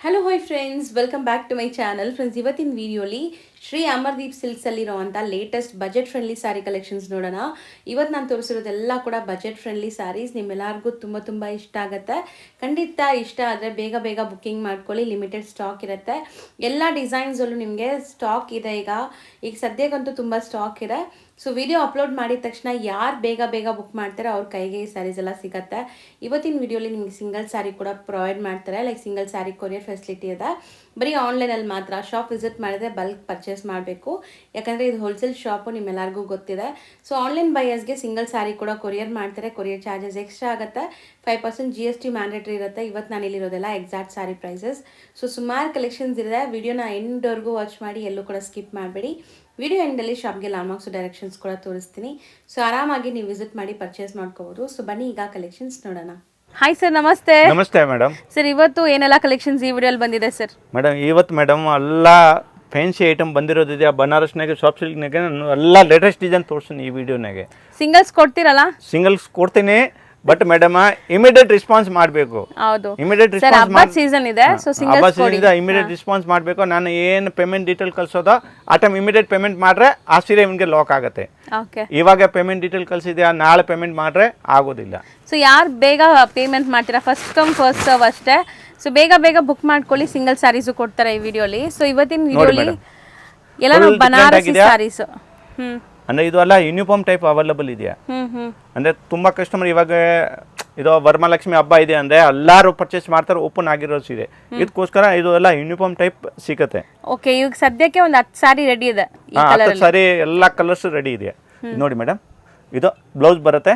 Hello hi friends, welcome back to my channel. Friends, ಇವತ್ತಿನ ವಿಡಿಯೋಲಿ ಶ್ರೀ ಅಮರ್ದೀಪ್ ಸಿಲ್ಕ್ಸಲ್ಲಿರುವಂಥ latest budget friendly sari collections ನೋಡೋಣ. ಇವತ್ತು ನಾನು ತೋರಿಸಿರೋದೆಲ್ಲ ಕೂಡ ಬಜೆಟ್ ಫ್ರೆಂಡ್ಲಿ ಸ್ಯಾರೀಸ್. ನಿಮ್ಮೆಲ್ಲರಿಗೂ ತುಂಬ ಇಷ್ಟ ಆಗುತ್ತೆ. ಖಂಡಿತ ಇಷ್ಟ ಆದರೆ ಬೇಗ ಬೇಗ ಬುಕ್ಕಿಂಗ್ ಮಾಡ್ಕೊಳ್ಳಿ. ಲಿಮಿಟೆಡ್ ಸ್ಟಾಕ್ ಇರುತ್ತೆ. ಎಲ್ಲ ಡಿಸೈನ್ಸಲ್ಲೂ ನಿಮಗೆ ಸ್ಟಾಕ್ ಇದೆ. ಈಗ ಸದ್ಯಕ್ಕಂತೂ ತುಂಬ ಸ್ಟಾಕ್ ಇದೆ. ಸೊ ವಿಡಿಯೋ ಅಪ್ಲೋಡ್ ಮಾಡಿದ ತಕ್ಷಣ ಯಾರು ಬೇಗ ಬುಕ್ ಮಾಡ್ತಾರೆ ಅವ್ರ ಕೈಗೆ ಈ ಸ್ಯಾರೀಸ್ ಎಲ್ಲ ಸಿಗುತ್ತೆ. ಇವತ್ತಿನ ವಿಡಿಯೋಲಿ ನಿಮಗೆ ಸಿಂಗಲ್ ಸ್ಯಾರಿ ಕೂಡ ಪ್ರೊವೈಡ್ ಮಾಡ್ತಾರೆ. Like single sari courier facility ಇದೆ. ಬರೀ ಆನ್ಲೈನಲ್ಲಿ ಮಾತ್ರ. ಶಾಪ್ ವಿಸಿಟ್ ಮಾಡಿದ್ರೆ ಬಲ್ಕ್ ಪರ್ಚೇಸ್ ಮಾಡಬೇಕು. ಯಾಕಂದರೆ ಇದು ಹೋಲ್ಸೇಲ್ ಶಾಪು, ನಿಮ್ಮೆಲ್ಲರಿಗೂ ಗೊತ್ತಿದೆ. ಸೊ ಆನ್ಲೈನ್ ಬೈಯರ್ಸ್ಗೆ ಸಿಂಗಲ್ ಸ್ಯಾರಿ ಕೂಡ ಕೊರಿಯರ್ ಮಾಡ್ತಾರೆ. ಕೊರಿಯರ್ ಚಾರ್ಜಸ್ ಎಕ್ಸ್ಟ್ರಾ ಆಗುತ್ತೆ. 5% GST ಮ್ಯಾಂಡೇಟ್ರಿ ಇರುತ್ತೆ. ಇವತ್ತು ನಾನು ಇಲ್ಲಿರೋದೆಲ್ಲ ಎಕ್ಸಾಕ್ಟ್ ಸ್ಯಾರಿ ಪ್ರೈಸಸ್. ಸೊ ಸುಮಾರು ಕಲೆಕ್ಷನ್ಸ್ ಇದೆ. ವಿಡಿಯೋನ ಎಂಡ್ವರೆಗೂ ವಾಚ್ ಮಾಡಿ, ಎಲ್ಲೂ ಕೂಡ ಸ್ಕಿಪ್ ಮಾಡಬೇಡಿ. ವಿಡಿಯೋ ಎಂಡಲ್ಲಿ ಶಾಪ್ಗೆ ಲಾಂಡ್ಮಾರ್ಕ್ಸ್ ಡೈರೆಕ್ಷನ್ಸ್ ಕೂಡ ತೋರಿಸ್ತೀನಿ. ಸೊ ಆರಾಮಾಗಿ ನೀವು ವಿಸಿಟ್ ಮಾಡಿ ಪರ್ಚೇಸ್ ಮಾಡ್ಕೋಬೋದು. ಸೊ ಬನ್ನಿ ಈಗ ಕಲೆಕ್ಷನ್ಸ್ ನೋಡೋಣ. ಹಾಯ್ ಸರ್, ನಮಸ್ತೆ. ನಮಸ್ತೆ ಮೇಡಮ್. ಸರ್, ಇವತ್ತು ಏನೆಲ್ಲ ಕಲೆಕ್ಷನ್ಸ್ ಈ ವಿಡಿಯೋಲಿ ಬಂದಿದೆ ಸರ್? ಮೇಡಮ್, ಇವತ್ತು ಮೇಡಮ್ ಎಲ್ಲ ಫ್ಯಾನ್ಸಿ ಐಟಮ್ ಬಂದಿರೋದಿದೆ. ಬನಾರಸ್ನಾಗೆ, ಸಾಫ್ಟ್ ಸಿಲ್ಕ್ನಾಗೆ ಎಲ್ಲ ಲೇಟೆಸ್ಟ್ ಡಿಸೈನ್ ತೋರಿಸ್ತೀನಿ ಈ ವಿಡಿಯೋನಾಗೆ. ಸಿಂಗಲ್ಸ್ ಕೊಡ್ತೀರಲ್ಲ? ಸಿಂಗಲ್ಸ್ ಕೊಡ್ತೀನಿ, ಬಟ್ ಮೇಡಮ್ ಇಮಿಡಿಯೇಟ್ ರೆಸ್ಪಾನ್ಸ್ ಮಾಡಬೇಕು. ಹೌದು, ಇಮಿಡಿಯೇಟ್ ರೆಸ್ಪಾನ್ಸ್ ಸೀಸನ್ ಇದೆ. ಸೊ ಸಿಂಗಲ್ಸ್ ಇಮಿಡಿಯೇಟ್ ರೆಸ್ಪಾನ್ಸ್ ಮಾಡಬೇಕು. ನಾನು ಏನು ಪೇಮೆಂಟ್ ಡೀಟೇಲ್ ಕಳ್ಸೋದೋ ಆ ಟೈಮ್ ಇಮಿಡಿಯೇಟ್ ಪೇಮೆಂಟ್ ಮಾಡ್ರೆ ಆ ಸೀರೆ ನಿಮಗೆ ಲಾಕ್ ಆಗುತ್ತೆ. ಇವಾಗ ಪೇಮೆಂಟ್ ಡೀಟೇಲ್ ಕಳ್ಸಿದ್ಯಾ, ನಾಳೆ ಪೇಮೆಂಟ್ ಮಾಡ್ರೆ ಆಗೋದಿಲ್ಲ. ಸೊ ಯಾರು ಬೇಗ ಪೇಮೆಂಟ್ ಮಾಡ್ತೀರಾ, ಫಸ್ಟ್ ಕಮ್ ಫಸ್ಟ್ ಸರ್ವ್ ಅಷ್ಟೇ. ಸೊ ಬೇಗ ಬುಕ್ ಮಾಡ್ಕೊಳ್ಳಿ. ಸಿಂಗಲ್ ಸ್ಯಾರೀಸು ಕೊಡ್ತಾರೆ ಈ ವಿಡಿಯೋಲಿ. ಸೊ ಇವತ್ತಿನ ವಿಡಿಯೋಲಿ ಎಲ್ಲ ಬನಾರಸಿ ಸ್ಯಾರೀಸ್. ಅಂದ್ರೆ ಇದು ಎಲ್ಲ ಯೂನಿಫಾರ್ಮ್ ಟೈಪ್ ಅವೈಲಬಲ್ ಇದೆಯಾ ಅಂದ್ರೆ ತುಂಬಾ ಕಸ್ಟಮರ್ ಇವಾಗ ಇದು ವರಮಹಾಲಕ್ಷ್ಮಿ ಹಬ್ಬ ಇದೆ ಅಂದ್ರೆ ಎಲ್ಲಾರು ಪರ್ಚೇಸ್ ಮಾಡ್ತಾರೆ. ಓಪನ್ ಆಗಿರೋ ಸೀರೆ ಇದಕ್ಕೋಸ್ಕರ ಇದು ಎಲ್ಲ ಯೂನಿಫಾರ್ಮ್ ಟೈಪ್ ಸಿಗುತ್ತೆ. ಓಕೆ, ಈಗ ಸದ್ಯಕ್ಕೆ ಒಂದು 10 ಸಾರಿ ರೆಡಿ ಇದೆ. 10 ಸಾರಿ ಎಲ್ಲ ಕಲರ್ಸ್ ರೆಡಿ ಇದೆ. ನೋಡಿ ಮೇಡಮ್, ಇದು ಬ್ಲೌಸ್ ಬರುತ್ತೆ.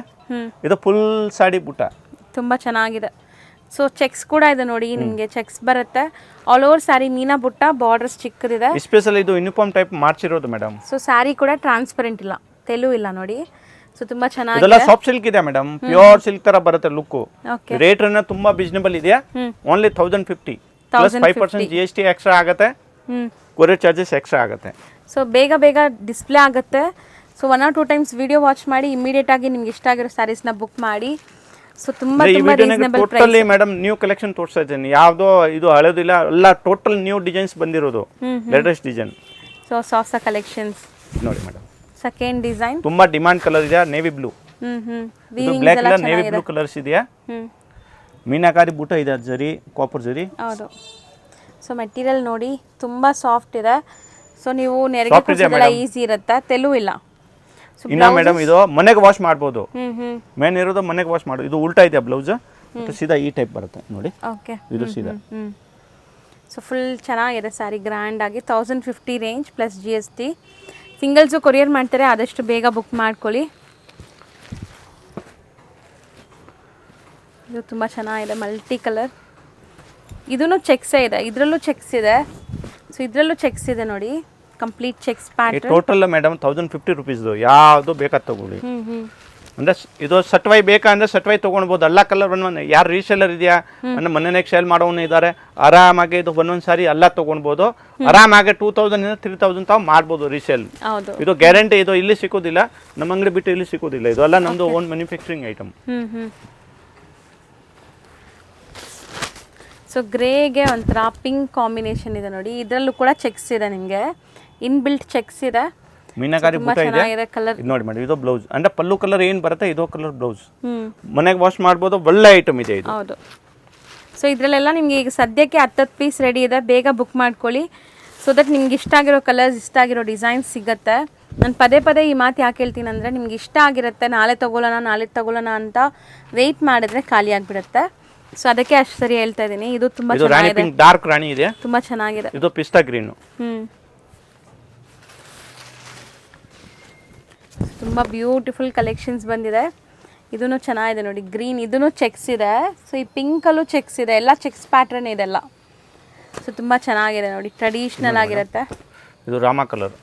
ಇದು ಫುಲ್ ಸಾಡಿ ಬುಟ್ಟ ತುಂಬಾ ಚೆನ್ನಾಗಿದೆ. ಸೊ ಚೆಕ್ಸ್ ಕೂಡ ಇದೆ ನೋಡಿ, ನಿಮಗೆ ಚೆಕ್ಸ್ ಬರುತ್ತೆ. ಆಲ್ ಓವರ್ ಸ್ಯಾರಿ ಮೀನಾ ಬುಟ್ಟ, ಬಾರ್ಡರ್ಸ್ ಚಿಕ್ಕದಿದೆ. ಸ್ಪೆಷಲ್ ಇದು ಯೂನಿಫಾರ್ಮ್ ಟೈಪ್ ಮಾಡ್ಸಿರೋದು ಮೇಡಮ್. ಸೊ ಸ್ಯಾರಿ ಕೂಡ ಟ್ರಾನ್ಸ್ಪರೆಂಟ್ ಇಲ್ಲ, ತೆಲು ಇಲ್ಲ ನೋಡಿ. ಸೊ ತುಂಬಾ ಚೆನ್ನಾಗಿದೆ. ಇದೆಲ್ಲ ಸಾಫ್ಟ್ ಸಿಲ್ಕ್ ಇದೆ ಮೇಡಮ್, ಪ್ಯೂರ್ ಸಿಲ್ಕ್ ತರ ಬರುತ್ತೆ ಲುಕ್. ರೇಟ್ ಅನ್ನ ತುಂಬಾ ರೀಸನಬಲ್ ಇದೆ. ಓನ್ಲಿ 1050 ಪ್ಲಸ್ 5% GST ಎಕ್ಸ್ಟ್ರಾ ಆಗುತ್ತೆ. ಕೊರಿಯರ್ ಚಾರ್ಜಸ್ ಎಕ್ಸ್ಟ್ರಾ ಆಗುತ್ತೆ. ಸೊ ಬೇಗ ಡಿಸ್ಪ್ಲೇ ಆಗುತ್ತೆ. So 1 or 2 times video watch ಮಾಡಿ ಇಮಿಡಿಯೇಟ್ ಆಗಿ ನಿಮ್ಗೆ ಇಷ್ಟ ಆಗಿರೋ ಸ್ಯಾರೀಸ್ನ ಬುಕ್ ಮಾಡಿ. ಸೊ ತುಂಬಾ reasonable price. Totally madam new collection ತೋರಿಸ್ತಾ ಇದ್ದೀನಿ. ಯಾವುದೋ ಇದು ಹಳೆದಿಲ್ಲ, ಎಲ್ಲ ಟೋಟಲ್ ನ್ಯೂ ಡಿಸೈನ್ಸ್ ಬಂದಿರೋದು, latest design. So soft collections ನೋಡಿ ಮೇಡಮ್. ಸೆಕೆಂಡ್ ಡಿಸೈನ್ ತುಂಬಾ ಡಿಮಾಂಡ್ ಕಲರ್ ಇದೆ, ನೇವಿ ಬ್ಲೂ. ಇದು black colour, navy blue colours ಇದೆಯಾ. ಮೀನಾಕಾರಿ ಬೂಟ ಇದೆ, ಜರಿ, ಕಾಪರ್ ಜರಿ. ಹೌದು. ಸೊ ಮೆಟೀರಿಯಲ್ ನೋಡಿ ತುಂಬಾ ಸಾಫ್ಟ್ ಇದೆ. ಸೊ ನೀವು ನೆರಿಗೆ ಕೂರಿಸೋದೆಲ್ಲ ಈಸಿ ಇರುತ್ತೆ, ತೆಲು ಇಲ್ಲ. ಇನ್ನ ಮೇಡಮ್ ಇದು ಮನೆಗೆ ವಾಶ್ ಮಾಡ್ಬೋದು. ಮೇನ್ ಇರೋದು ಮನೆಗೆ ವಾಶ್ ಮಾಡೋದು. ಇದು ಉಲ್ಟಾ ಇದೆ ಬ್ಲೌಸ್, ಸೀದಾ ಈ ಟೈಪ್ ಬರುತ್ತೆ ನೋಡಿ. ಓಕೆ, ಇದು ಸೀದಾ. ಸೊ ಫುಲ್ ಚೆನ್ನಾಗಿದೆ ಸ್ಯಾರಿ, ಗ್ರ್ಯಾಂಡ್ ಆಗಿ 1050 range plus GST. Singles courier ಮಾಡ್ತಾರೆ, ಆದಷ್ಟು ಬೇಗ ಬುಕ್ ಮಾಡ್ಕೊಳ್ಳಿ. ಇದು ತುಂಬ ಚೆನ್ನಾಗಿದೆ, ಮಲ್ಟಿ ಕಲರ್. ಇದೂ ಚೆಕ್ಸೇ ಇದೆ, ಇದರಲ್ಲೂ ಚೆಕ್ಸ್ ಇದೆ. ಸೊ ಇದರಲ್ಲೂ ಚೆಕ್ಸ್ ಇದೆ ನೋಡಿ, complete cheques pattern. Total madam 1050 rupees. ಯಾವುದು ಬೇಕಾದ ತಗೊಳ್ಳಿ. ಅಂದ್ರೆ ಇದು ಸಟ್ವೈ ಬೇಕಾ ಅಂದ್ರೆ ಸಟ್ವೈ ತೊಗೊಳ್ಬೋದು. ಎಲ್ಲ ಕಲರ್ ಒಂದೊಂದು. ಯಾರು ರೀಸೇಲರ್ ಇದೆಯಾ ಅಂದ್ರೆ ಮನೆಯಾಗ ಸೇಲ್ ಮಾಡೋನು ಇದ್ದಾರೆ, ಆರಾಮಾಗಿ ಇದು ಒಂದೊಂದು ಸಾರಿ ಎಲ್ಲ ತೊಗೊಳ್ಬೋದು. ಆರಾಮಾಗಿ 2000 ಇಂದ 3000 ತಾವು ಮಾಡ್ಬೋದು ರೀಸೇಲ್. ಇದು ಗ್ಯಾರಂಟಿ. ಇದು ಇಲ್ಲಿ ಸಿಗೋದಿಲ್ಲ, ನಮ್ಮ ಅಂಗಡಿ ಬಿಟ್ಟು ಇಲ್ಲಿ ಸಿಗೋದಿಲ್ಲ. ಇದು ಎಲ್ಲ ನಮ್ದು ಓನ್ ಮ್ಯಾನುಫ್ಯಾಕ್ಚರಿಂಗ್ ಐಟಮ್. ಸೊ ಗ್ರೇಗೆ ಒಂಥರ ಪಿಂಕ್ ಕಾಂಬಿನೇಷನ್ ಇದೆ ನೋಡಿ. ಇದರಲ್ಲೂ ಕೂಡ ಚೆಕ್ಸ್ ಇದೆ, ನಿಮಗೆ ಇನ್ ಬಿಲ್ಟ್ ಚೆಕ್ಸ್ ಇದೆ. ಮೀನಾಕಾರಿ ಬೂಟ ಇದೆ. ಇದು ನೋಡಿ ಮೇಡಮ್, ಇದು ಬ್ಲೌಸ್ ಅಂದ್ರೆ ಪಲ್ಲು ಕಲರ್ ಏನ್ ಬರುತ್ತೆ, ಇದು ಕಲರ್ ಬ್ಲೌಸ್. ಮನೆಗೆ ವಾಶ್ ಮಾಡ್ಬೋದು, ಒಳ್ಳೆ ಐಟಮ್ ಇದೆ ಇದು. ಹೌದು. ಸೊ ಇದರಲ್ಲೆಲ್ಲ ನಿಮಗೆ ಈಗ ಸದ್ಯಕ್ಕೆ 10 ಪೀಸ್ ರೆಡಿ ಇದೆ. ಬೇಗ ಬುಕ್ ಮಾಡ್ಕೊಳ್ಳಿ. ಸೊ ದಟ್ ನಿಮ್ಗೆ ಇಷ್ಟ ಆಗಿರೋ ಕಲರ್ಸ್, ಇಷ್ಟ ಆಗಿರೋ ಡಿಸೈನ್ಸ್ ಸಿಗುತ್ತೆ. ನಾನು ಪದೇ ಈ ಮಾತು ಯಾಕೆ ಹೇಳ್ತೀನಿ ಅಂದರೆ, ನಿಮ್ಗೆ ಇಷ್ಟ ಆಗಿರುತ್ತೆ, ನಾಳೆ ತಗೊಳ್ಳೋಣ ಅಂತ ವೆಯ್ಟ್ ಮಾಡಿದ್ರೆ ಖಾಲಿ ಆಗಿಬಿಡುತ್ತೆ. ಸೊ ಅದಕ್ಕೆ ಅಷ್ಟು ಸರಿ ಹೇಳ್ತಾ ಇದ್ದೀನಿ. ಇದು ತುಂಬಾ ಚೆನ್ನಾಗಿದೆ, ಡಾರ್ಕ್ ರಾಣಿ ಇದೆ, ತುಂಬಾ ಚೆನ್ನಾಗಿದೆ. ಇದು ಪಿಸ್ತಾ ಗ್ರೀನ್. ತುಂಬ ಬ್ಯೂಟಿಫುಲ್ ಕಲೆಕ್ಷನ್ಸ್ ಬಂದಿದೆ. ಇದೂ ಚೆನ್ನಾಗಿದೆ ನೋಡಿ, ಗ್ರೀನ್. ಇದೂ ಚೆಕ್ಸ್ ಇದೆ. ಸೊ ಈ ಪಿಂಕಲ್ಲೂ ಚೆಕ್ಸ್ ಇದೆ, ಎಲ್ಲ ಚೆಕ್ಸ್ ಪ್ಯಾಟ್ರನ್ ಇದೆಲ್ಲ. ಸೊ ತುಂಬ ಚೆನ್ನಾಗಿದೆ ನೋಡಿ, ಟ್ರೆಡಿಷ್ನಲ್ ಆಗಿರುತ್ತೆ. ಇದು ರಾಮ ಕಲರ್.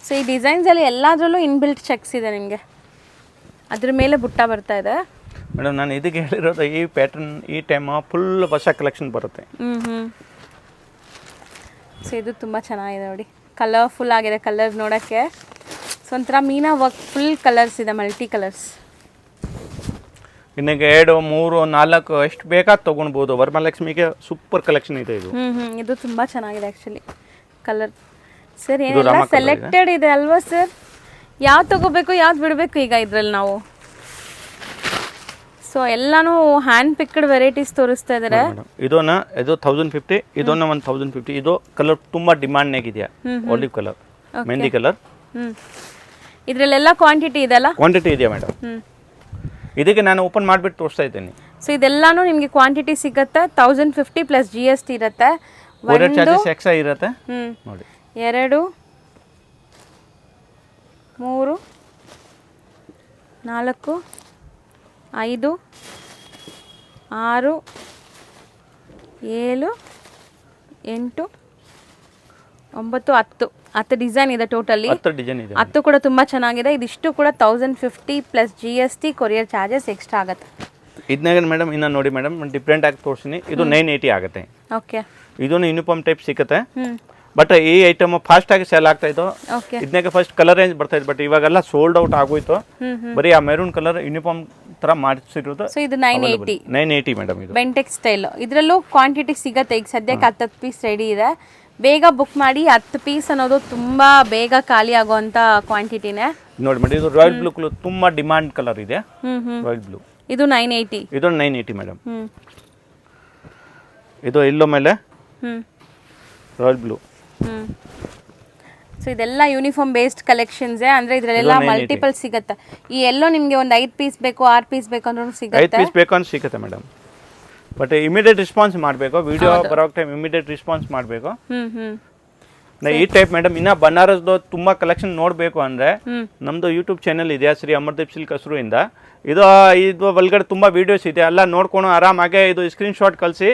ಸೊ ಈ ಡಿಸೈನ್ಸಲ್ಲಿ ಎಲ್ಲದರಲ್ಲೂ ಇನ್ಬಿಲ್ಟ್ ಚೆಕ್ಸ್ ಇದೆ ನಿಮಗೆ. ಅದ್ರ ಮೇಲೆ ಬುಟ್ಟ ಬರ್ತಾ ಇದೆ. ಮೇಡಮ್, ನಾನು ಇದಕ್ಕೆ ಹೇಳಿರೋದು ಈ ಪ್ಯಾಟರ್ನ್ ಈ ಟೈಮ್ ಫುಲ್ ಹೊಸ ಕಲೆಕ್ಷನ್ ಬರುತ್ತೆ. ಸೊ ಇದು ತುಂಬ ಚೆನ್ನಾಗಿದೆ ನೋಡಿ, ಕಲರ್ಫುಲ್ ಆಗಿದೆ ಕಲರ್ ನೋಡೋಕ್ಕೆ. ಸೊ ಒಂಥರ ಮೀನಾ ವರ್ಕ್, ಫುಲ್ ಕಲರ್ಸ್ ಇದೆ, ಮಲ್ಟಿ ಕಲರ್ಸ್. ಇನ್ನೀಗ 2 3 4 ಎಷ್ಟು ಬೇಕಾದ್ ತೊಗೊಳ್ಬೋದು. ವರಮಹಾಲಕ್ಷ್ಮಿಗೆ ಸೂಪರ್ ಕಲೆಕ್ಷನ್ ಇದೆ ಇದು. ಇದು ತುಂಬ ಚೆನ್ನಾಗಿದೆ ಆ್ಯಕ್ಚುಲಿ ಕಲರ್. ಸರ್ ಏನೆಲ್ಲ ಸೆಲೆಕ್ಟೆಡ್ ಇದೆ ಅಲ್ವಾ ಸರ್? ಯಾವ್ದು ತಗೋಬೇಕು ಯಾವ್ದು ಬಿಡಬೇಕು ಈಗ ಇದರಲ್ಲಿ ನಾವು? ಸೊ ಎಲ್ಲಾನು ಹ್ಯಾಂಡ್ ಪಿಕ್ಡ್ ವೆರೈಟೀಸ್ ತೋರಿಸ್ತಾ ಇದ್ದಾರೆ. ಇದು 1050, ಇದನ್ನ 1050. ಇದು ಕಲರ್ ತುಂಬಾ ಡಿಮಾಂಡ್ ಇದೆಯಾ, ಆಲಿವ್ ಕಲರ್, ಮೆಹಂದಿ ಕಲರ್. ಇದರಲ್ಲೆಲ್ಲ ಕ್ವಾಂಟಿಟಿ ಇದೆಲ್ಲ? ಕ್ವಾಂಟಿಟಿ ಇದೆಯಾ ಮೇಡಮ್? ಇದಕ್ಕೆ ನಾನು ಓಪನ್ ಮಾಡಿಬಿಟ್ಟು ತೋರಿಸ್ತಾ ಇದ್ದೀನಿ. ಸೊ ಇದೆಲ್ಲಾನು ನಿಮಗೆ ಕ್ವಾಂಟಿಟಿ ಸಿಗುತ್ತೆ. 1050 ಪ್ಲಸ್ GST ಇರುತ್ತೆ. ಕೊರಿಯರ್ ಚಾರ್ಜಸ್ ಎಕ್ಸ್ಟ್ರಾ ಇರುತ್ತೆ ನೋಡಿ. 2 3 4 5 6 7 8 9 10 ಡಿಸೈನ್ ಇದೆ ಟೋಟಲಿ. 10 ಡಿಸೈನ್ ಇದೆ. 10 ಕೂಡ ತುಂಬ ಚೆನ್ನಾಗಿದೆ. ಇದಿಷ್ಟು ಕೂಡ 1050 plus GST, courier charges extra ಆಗುತ್ತೆ. ಇದನ್ನಾಗ ಮೇಡಮ್ ಇನ್ನು ನೋಡಿ ಮೇಡಮ್ ಡಿಫ್ರೆಂಟ್ ಆಗಿ ತೋರಿಸ್ತೀನಿ. ಇದು 980 ಆಗುತ್ತೆ. ಓಕೆ. ಇದನ್ನು ಯೂನಿಫಾರ್ಮ್ ಟೈಪ್ ಸಿಗುತ್ತೆ. ಬಟ್ ಈ ಐಟಮ್ ಫಾಸ್ಟ್ ಆಗಿ ಸೇಲ್ ಆಗ್ತಾ ಇತ್ತು. ಇದನ್ನಾಗ ಫಸ್ಟ್ ಕಲರ್ ರೇಂಜ್ ಬರ್ತಾ ಇತ್ತು, ಬಟ್ ಇವಾಗೆಲ್ಲ ಸೋಲ್ಡ್ ಔಟ್ ಆಗೋಯ್ತು. ಬರೀ ಆ ಮೆರೂನ್ ಕಲರ್ ಯೂನಿಫಾರ್ಮ್ ತರ ಮಾಡಿಸಿರೋದು. ಸೊ ಇದು 980 ಮೇಡಮ್. ಇದು ಬೆಂಟೆಕ್ಸ್ ಸ್ಟೈಲ್. ಇದರಲ್ಲೂ ಕ್ವಾಂಟಿಟಿ ಸಿಗುತ್ತೆ. ಈಗ ಸದ್ಯಕ್ಕೆ 10 ಪೀಸ್ ರೆಡಿ ಇದೆ. ಬೇಗ ಬುಕ್ ಮಾಡಿ. 10 ಪೀಸ್ ಅನ್ನೋದು ತುಂಬಾ ಬೇಗ ಖಾಲಿ ಆಗುವಂತ ಕ್ವಾಂಟಿಟಿನೇ ನೋಡಿ ಮೇಡಮ್. ಇದು ರಾಯಲ್ ಬ್ಲೂ ಕಲರ್ ತುಂಬಾ ಡಿಮಾಂಡ್ ಕಲರ್ ಇದೆ. Royal blue. ಇದು 980. ಇದು 980 ಮೇಡಮ್. ಇದು ಎಲ್ಲೋ ಮೇಲೆ ರಾಯಲ್ ಬ್ಲೂ. ಸೊ ಇದೆಲ್ಲ ಯೂನಿಫಾರ್ಮ್ ಬೇಸ್ಡ್ ಕಲೆಕ್ಷನ್ಸ್ ಅಂದ್ರೆ ಇದರಲ್ಲೆಲ್ಲ ಮಲ್ಟಿಪಲ್ ಸಿಗುತ್ತೆ. ಈ ಎಲ್ಲೋ ನಿಮಗೆ ಒಂದು 5 ಪೀಸ್ ಬೇಕು 6 ಪೀಸ್ ಬೇಕು ಅಂದ್ರೂ ಸಿಗುತ್ತೆ. 5 ಪೀಸ್ ಬೇಕು ಅಂತ ಸಿಗುತ್ತೆ ಮೇಡಮ್. ಬಟ್ ಇಮಿಡಿಯೇಟ್ ರೆಸ್ಪಾನ್ಸ್ ಮಾಡಬೇಕು. ವಿಡಿಯೋ ಬರೋ ಟೈಮ್ ಇಮಿಡಿಯೇಟ್ ರೆಸ್ಪಾನ್ಸ್ ಮಾಡಬೇಕು. ಈ ಟೈಪ್ ಮೇಡಮ್. ಇನ್ನ ಬನಾರಸ್ದು ತುಂಬಾ ಕಲೆಕ್ಷನ್ ನೋಡಬೇಕು ಅಂದ್ರೆ ನಮ್ದು ಯೂಟ್ಯೂಬ್ ಚಾನೆಲ್ ಇದೆ, ಶ್ರೀ ಅಮರ್ದೀಪ್ ಸಿಲ್ಕ್ ಹಸ್ರು ಇಂದ. ಇದು ಒಳಗಡೆ ತುಂಬಾ ವಿಡಿಯೋಸ್ ಇದೆ, ಎಲ್ಲ ನೋಡ್ಕೊಂಡು ಆರಾಮಾಗೆ ಇದು ಸ್ಕ್ರೀನ್ ಶಾಟ್ ಕಳಿಸಿ.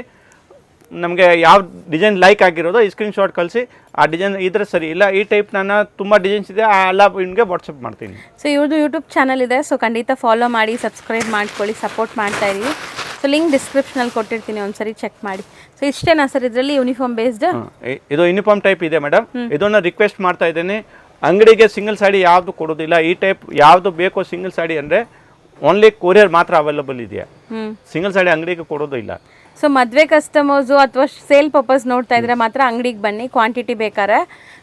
ನಮಗೆ ಯಾವ ಡಿಸೈನ್ ಲೈಕ್ ಆಗಿರೋದು ಈ ಸ್ಕ್ರೀನ್ ಶಾಟ್ ಕಳಿಸಿ. ಆ ಡಿಸೈನ್ ಇದ್ರೆ ಸರಿ, ಇಲ್ಲ ಈ ಟೈಪ್ ನಾನು ತುಂಬ ಡಿಸೈನ್ಸ್ ಇದೆ ಎಲ್ಲ ನಿಮಗೆ ವಾಟ್ಸಪ್ ಮಾಡ್ತೀನಿ. ಸೊ ಇವ್ರದ್ದು ಯೂಟ್ಯೂಬ್ ಚಾನಲ್ ಇದೆ. ಸೊ ಖಂಡಿತ ಫಾಲೋ ಮಾಡಿ, ಸಬ್ಸ್ಕ್ರೈಬ್ ಮಾಡ್ಕೊಳ್ಳಿ, ಸಪೋರ್ಟ್ ಮಾಡ್ತಾ ಇರಿ. ಸೊ ಲಿಂಕ್ ಡಿಸ್ಕ್ರಿಪ್ಷನಲ್ಲಿ ಕೊಟ್ಟಿರ್ತೀನಿ, ಒಂದ್ಸರಿ ಚೆಕ್ ಮಾಡಿ. ಸೊ ಇಷ್ಟೇನಾ ಸರ್ ಇದರಲ್ಲಿ ಯೂನಿಫಾರ್ಮ್ ಬೇಸ್ಡ್? ಇದು ಯೂನಿಫಾರ್ಮ್ ಟೈಪ್ ಇದೆ ಮೇಡಮ್. ಇದನ್ನು ರಿಕ್ವೆಸ್ಟ್ ಮಾಡ್ತಾ ಇದ್ದೀನಿ, ಅಂಗಡಿಗೆ ಸಿಂಗಲ್ ಸಾಡಿ ಯಾವುದು ಕೊಡೋದಿಲ್ಲ. ಈ ಟೈಪ್ ಯಾವುದು ಬೇಕೋ ಸಿಂಗಲ್ ಸಾಡಿ ಅಂದರೆ ಓನ್ಲಿ ಕೊರಿಯರ್ ಮಾತ್ರ ಅವೈಲಬಲ್ ಇದೆಯಾ. ಸಿಂಗಲ್ ಸಾಡಿ ಅಂಗಡಿಗೆ ಕೊಡೋದು ಇಲ್ಲ. ಸೊ ಮದುವೆ ಕಸ್ಟಮರ್ಸು ಅಥವಾ ಸೇಲ್ ಪರ್ಪಸ್ ನೋಡ್ತಾ ಇದ್ರೆ ಮಾತ್ರ ಅಂಗಡಿಗೆ ಬನ್ನಿ, ಕ್ವಾಂಟಿಟಿ ಬೇಕಾರೆ.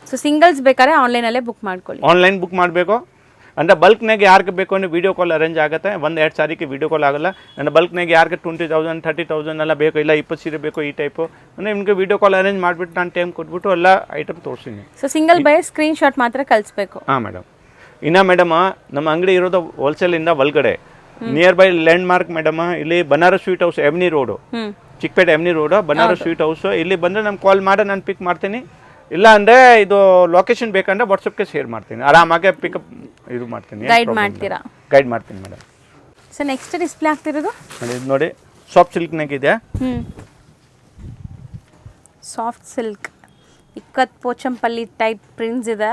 ಸೊ ಸಿಂಗಲ್ಸ್ ಬೇಕಾದ್ರೆ ಆನ್ಲೈನಲ್ಲೇ ಬುಕ್ ಮಾಡ್ಕೊಳ್ಳಿ. ಆನ್ಲೈನ್ ಬುಕ್ ಮಾಡಬೇಕು ಅಂದರೆ ಬಲ್ಕ್ನಾಗೆ ಯಾರಿಗೆ ಬೇಕು ಅಂದರೆ ವೀಡಿಯೋ ಕಾಲ್ ಅರೇಂಜ್ ಆಗುತ್ತೆ. 1-2 ಸಾರಿಗೆ ವೀಡಿಯೋ ಕಾಲ್ ಆಗೋಲ್ಲ. ಅಂದರೆ ಬಲ್ಕ್ನಾಗೆ ಯಾರಿಗೆ 20,000 30,000 ಎಲ್ಲ ಬೇಕು, ಇಲ್ಲ 20 ಸೀರೆ ಬೇಕು ಈ ಟೈಪು ಅಂದರೆ ನಿಮಗೆ ವೀಡಿಯೋ ಕಾಲ್ ಅರೇಂಜ್ ಮಾಡಿಬಿಟ್ಟು ನಾನು ಟೈಮ್ ಕೊಟ್ಬಿಟ್ಟು ಎಲ್ಲ ಐಟಮ್ ತೋರಿಸ್ತೀನಿ. So single by screen shot ಮಾತ್ರ ಕಳಿಸ್ಬೇಕು. ಹಾಂ ಮೇಡಮ್. ಇನ್ನು ಮೇಡಮ್ ನಮ್ಮ ಅಂಗಡಿ ಇರೋದು ಹೋಲ್ಸೇಲಿಂದ ಒಳಗಡೆ near by landmark madam. ಇಲ್ಲಿ ಬನಾರಸ್ ಸ್ವೀಟ್ ಹೌಸ್ ಎಮ್ನಿ ರೋಡು, ಚಿಕ್ಕಪೇಟೆ ಎಮ್ನಿ ರೋಡ್, ಬನಾರಸ್ ಸ್ವೀಟ್ ಹೌಸ್. ಇಲ್ಲಿ ಬಂದರೆ ನಾನು ಕಾಲ್ ಮಾಡಿ ನಾನು ಪಿಕ್ ಮಾಡ್ತೀನಿ. ಇಲ್ಲ ಅಂದರೆ ಇದು ಲೊಕೇಶನ್ ಬೇಕಂದ್ರೆ ವಾಟ್ಸಪ್ಗೆ ಶೇರ್ ಮಾಡ್ತೀನಿ, ಆರಾಮಾಗೆ ಪಿಕಪ್ ಇದು ಮಾಡ್ತೀನಿ, ಗೈಡ್ ಮಾಡ್ತೀರಾ? ಗೈಡ್ ಮಾಡ್ತೀನಿ ಮೇಡಮ್. ಸೊ ನೆಕ್ಸ್ಟ್ ಡಿಸ್ಪ್ಲೇ ಆಗ್ತಿರೋದು ಇದು ನೋಡಿ, ಸಾಫ್ಟ್ ಸಿಲ್ಕ್ನಾಗಿದೆ. Soft silk ikat Pochampally type prints ಇದೆ.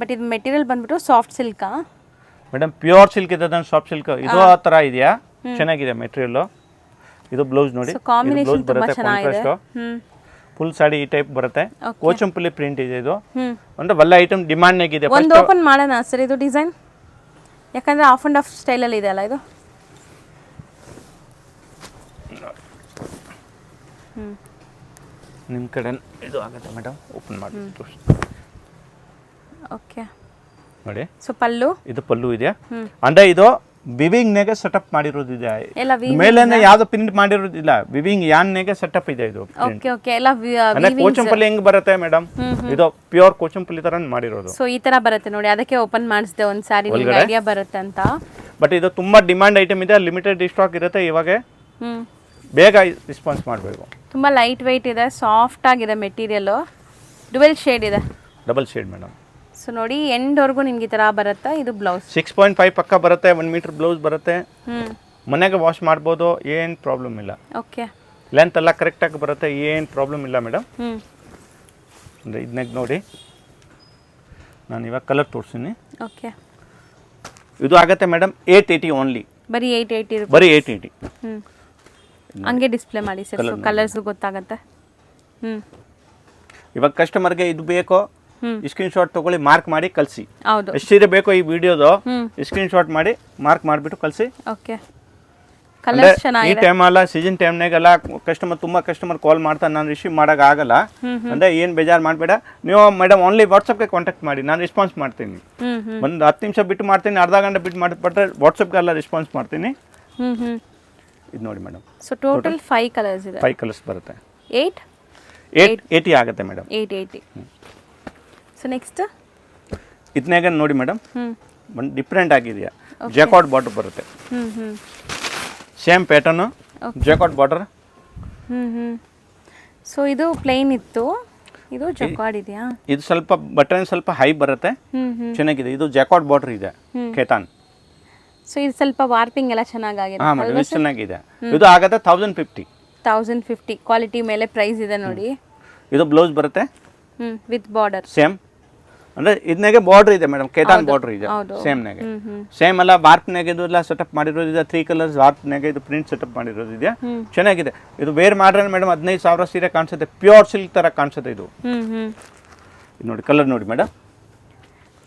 ಬಟ್ ಇದು ಮೆಟೀರಿಯಲ್ ಬಂದ್ಬಿಟ್ಟು ಸಾಫ್ಟ್ ಸಿಲ್ಕಾ ಮೇಡಮ್? ಪ್ಯೂರ್ ಸಿಲ್ಕ್ ಇದೆ, ಸಾಫ್ಟ್ ಸಿಲ್ಕ್ ಇದು ಆ ಥರ ಇದೆಯಾ? ಚೆನ್ನಾಗಿದೆ ಮೆಟೀರಿಯಲ್. ಇದು ಬ್ಲೌಸ್ ನೋಡಿ, ಕಾಂಬಿನೇಷನ್ ತುಂಬಾ ಚೆನ್ನಾಗಿದೆ. ಫುಲ್ ಸಾಡಿ ಈ ಟೈಪ್ ಬರುತ್ತೆ. ಕೋಚಂಪಲ್ಲಿ ಪ್ರಿಂಟ್ ಇದೆ. ಇದು ಅಂದ್ರೆ ಒಳ್ಳೆ ಐಟಮ್ ಡಿಮಾಂಡ್ ಆಗಿದೆ. ಒಂದು ಓಪನ್ ಮಾಡೋಣ ಸರ್ ಇದು ಡಿಸೈನ್, ಯಾಕಂದ್ರೆ ಆಫ್ ಅಂಡ್ ಆಫ್ ಸ್ಟೈಲಲ್ಲಿ ಇದೆ ಅಲ್ಲ ಇದು. ನಿಮ್ಮ ಕಡೆ ಇದು ಆಗುತ್ತೆ ಮೇಡಮ್, ಓಪನ್ ಮಾಡಿ ಓಕೆ ನೋಡಿ. ಸೊ ಪಲ್ಲು, ಇದು ಪಲ್ಲು ಇದೆ. ಅಂದ್ರೆ ಇದು ವಿವಿಂಗ್ ನಾಗೆ ಸೆಟಪ್ ಮಾಡಿರೋದಿದೆ. ಮೇಲೆ ಯಾವ್ದು ಪ್ರಿಂಟ್ ಮಾಡಿರೋದಿಲ್ಲ, ವಿವಿಂಗ್ ಯಾನ್ ನಾಗೆ ಸೆಟಪ್ ಇದೆ ಇದು. Okay okay. ಎಲ್ಲ ಅಂದ್ರೆ ಕೋಚಂಪಲ್ಲಿ ಹೆಂಗ್ ಬರುತ್ತೆ ಮೇಡಮ್, ಇದು ಪ್ಯೂರ್ ಕೋಚಂಪಲ್ಲಿ ತರ ಮಾಡಿರೋದು. ಸೊ ಈ ತರ ಬರುತ್ತೆ ನೋಡಿ, ಅದಕ್ಕೆ ಓಪನ್ ಮಾಡಿಸಿದೆ ಒಂದ್ ಸಾರಿ, ನಿಮಗೆ ಐಡಿಯಾ ಬರುತ್ತೆ ಅಂತ. ಬಟ್ ಇದು ತುಂಬಾ ಡಿಮಾಂಡ್ ಐಟಮ್ ಇದೆ, ಲಿಮಿಟೆಡ್ ಸ್ಟಾಕ್ ಇರುತ್ತೆ. ಇವಾಗ ಬೇಗ ರೆಸ್ಪಾನ್ಸ್ ಮಾಡಬೇಕು. ತುಂಬಾ ಲೈಟ್ ವೆಯ್ಟ್ ಇದೆ, ಸಾಫ್ಟ್ ಆಗಿದೆ ಮೆಟೀರಿಯಲ್, ಡುವೆಲ್ ಶೇಡ್ ಇದೆ. Double shade madam. ಸೊ ನೋಡಿ ಎಂಡ್ವರೆಗೂ ನಿಮ್ಗೆ ಈ ಥರ ಬರುತ್ತೆ. ಇದು ಬ್ಲೌಸ್ 6.5 ಪಕ್ಕ ಬರುತ್ತೆ. 1 ಮೀಟರ್ ಬ್ಲೌಸ್ ಬರುತ್ತೆ. ಮನೆಗೆ ವಾಶ್ ಮಾಡ್ಬೋದು, ಏನು ಪ್ರಾಬ್ಲಮ್ ಇಲ್ಲ. ಓಕೆ. ಲೆಂತ್ ಎಲ್ಲ ಕರೆಕ್ಟಾಗಿ ಬರುತ್ತೆ, ಏನು ಪ್ರಾಬ್ಲಮ್ ಇಲ್ಲ ಮೇಡಮ್. ಅಂದರೆ ಇದನ್ನಾಗ ನೋಡಿ, ನಾನು ಇವಾಗ ಕಲರ್ ತೋರಿಸ್ತೀನಿ. ಓಕೆ. ಇದು ಆಗುತ್ತೆ ಮೇಡಮ್ 880 ಓನ್ಲಿ. ಬರೀ 880 ಬರೀ 880. ಹಂಗೆ ಡಿಸ್ಪ್ಲೇ ಮಾಡಿ ಸರ್, ಕಲರ್ಸ್ ಗೊತ್ತಾಗತ್ತೆ. ಇವಾಗ ಕಸ್ಟಮರ್ಗೆ ಇದು ಬೇಕೋ ಸ್ಕ್ರೀನ್ ಶಾಟ್ ತಗೊಳ್ಳಿ, ಮಾರ್ಕ್ ಮಾಡಿ ಕಳಿಸಿ. ಹೌದು, ಎಷ್ಟು ಸೀರೆ ಬೇಕೋ ಈ ವಿಡಿಯೋದು ಸ್ಕ್ರೀನ್ ಶಾಟ್ ಮಾಡಿ ಮಾರ್ಕ್ ಮಾಡಿಬಿಟ್ಟು ಕಳಿಸಿ. ಓಕೆ. ಕಲರ್ಸ್ ಈ ಚೆನ್ನಾಗಿದೆ. ಟೈಮಲ್ಲ ಸೀಸನ್ ಟೈಮ್ನಾಗೆಲ್ಲ ತುಂಬ ಕಸ್ಟಮರ್ ಕಾಲ್ ಮಾಡ್ತಾರೆ, ನಾನು ರಿಸೀವ್ ಮಾಡೋಕ್ಕಾಗಲ್ಲ ಅಂದರೆ ಏನು ಬೇಜಾರು ಮಾಡಬೇಡ. ನೀವು ಮೇಡಮ್ ಓನ್ಲಿ ವಾಟ್ಸಪ್ಗೆ ಕಾಂಟ್ಯಾಕ್ಟ್ ಮಾಡಿ, ನಾನು ರೆಸ್ಪಾನ್ಸ್ ಮಾಡ್ತೀನಿ. ಒಂದು 10 ನಿಮಿಷ ಬಿಟ್ಟು ಮಾಡ್ತೀನಿ, ಅರ್ಧ ಗಂಟೆ ಬಿಟ್ಟು ಮಾಡಿಬಿಟ್ರೆ ವಾಟ್ಸಪ್ಗೆಲ್ಲ ರೆಸ್ಪಾನ್ಸ್ ಮಾಡ್ತೀನಿ. ಇದು ನೋಡಿ ಮೇಡಮ್. ಸೊ ಟೋಟಲ್ 5 ಕಲರ್ಸ್ ಇದೆ. 5 ಕಲರ್ಸ್ ಬರುತ್ತೆ. 80 ಆಗುತ್ತೆ ಮೇಡಮ್. 880. ಸೊ ನೆಕ್ಸ್ಟ್ ಇದನ್ನಾಗ ನೋಡಿ ಮೇಡಮ್, ಒಂದು ಡಿಫ್ರೆಂಟ್ ಆಗಿದೆಯಾ, ಜಾಕಾಟ್ ಬಾರ್ಡರ್ ಬರುತ್ತೆ. Same pattern, jacquard border. So ಇದು ಪ್ಲೇನ್ ಇತ್ತು, ಇದು ಜಕಾರ್ಡ್ ಇದೆಯಾ? ಇದು ಸ್ವಲ್ಪ ಬಟನ್ ಸ್ವಲ್ಪ ಹೈ ಬರುತ್ತೆ, ಚೆನ್ನಾಗಿದೆ. ಇದು ಜಾಕಾಟ್ ಬಾರ್ಡರ್ ಇದೆ, ಕೇತಾನ್. ಸೊ ಇದು ಸ್ವಲ್ಪ ವಾರ್ಪಿಂಗ್ ಎಲ್ಲ ಚೆನ್ನಾಗಿದೆ. ಹಾಂ ಮೇಡಮ್, ಇದು ಚೆನ್ನಾಗಿದೆ. ಇದು ಆಗುತ್ತೆ 1050. 1050 ಕ್ವಾಲಿಟಿ ಮೇಲೆ ಪ್ರೈಸ್ ಇದೆ ನೋಡಿ. ಇದು ಬ್ಲೌಸ್ ಬರುತ್ತೆ ವಿತ್ ಬಾರ್ಡರ್ ಸೇಮ್, ಅಂದರೆ ಇದನ್ನಾಗೆ ಬಾರ್ಡರ್ ಇದೆ ಮೇಡಮ್, ಕೇತಾನ್ ಬಾರ್ಡರ್ ಇದೆ ಸೇಮ್ನಾಗೆ. ಸೇಮ್ ಅಲ್ಲ ವಾರ್ಪ್ನಾಗೆ ಇದು ಎಲ್ಲ ಸೆಟಪ್ ಮಾಡಿರೋದಿದೆ. 3 ಕಲರ್ಸ್ ವಾರ್ಪ್ನಾಗೆ ಇದು ಪ್ರಿಂಟ್ ಸೆಟಪ್ ಮಾಡಿರೋದಿದೆ, ಚೆನ್ನಾಗಿದೆ. ಇದು ವೇರ್ ಮಾಡ್ರೆ ಮೇಡಮ್ 15,000 ಸೀರೆ ಕಾಣಿಸುತ್ತೆ, ಪ್ಯೂರ್ ಸಿಲ್ಕ್ ಥರ ಕಾಣಿಸುತ್ತೆ. ಇದು ನೋಡಿ ಕಲರ್ ನೋಡಿ ಮೇಡಮ್.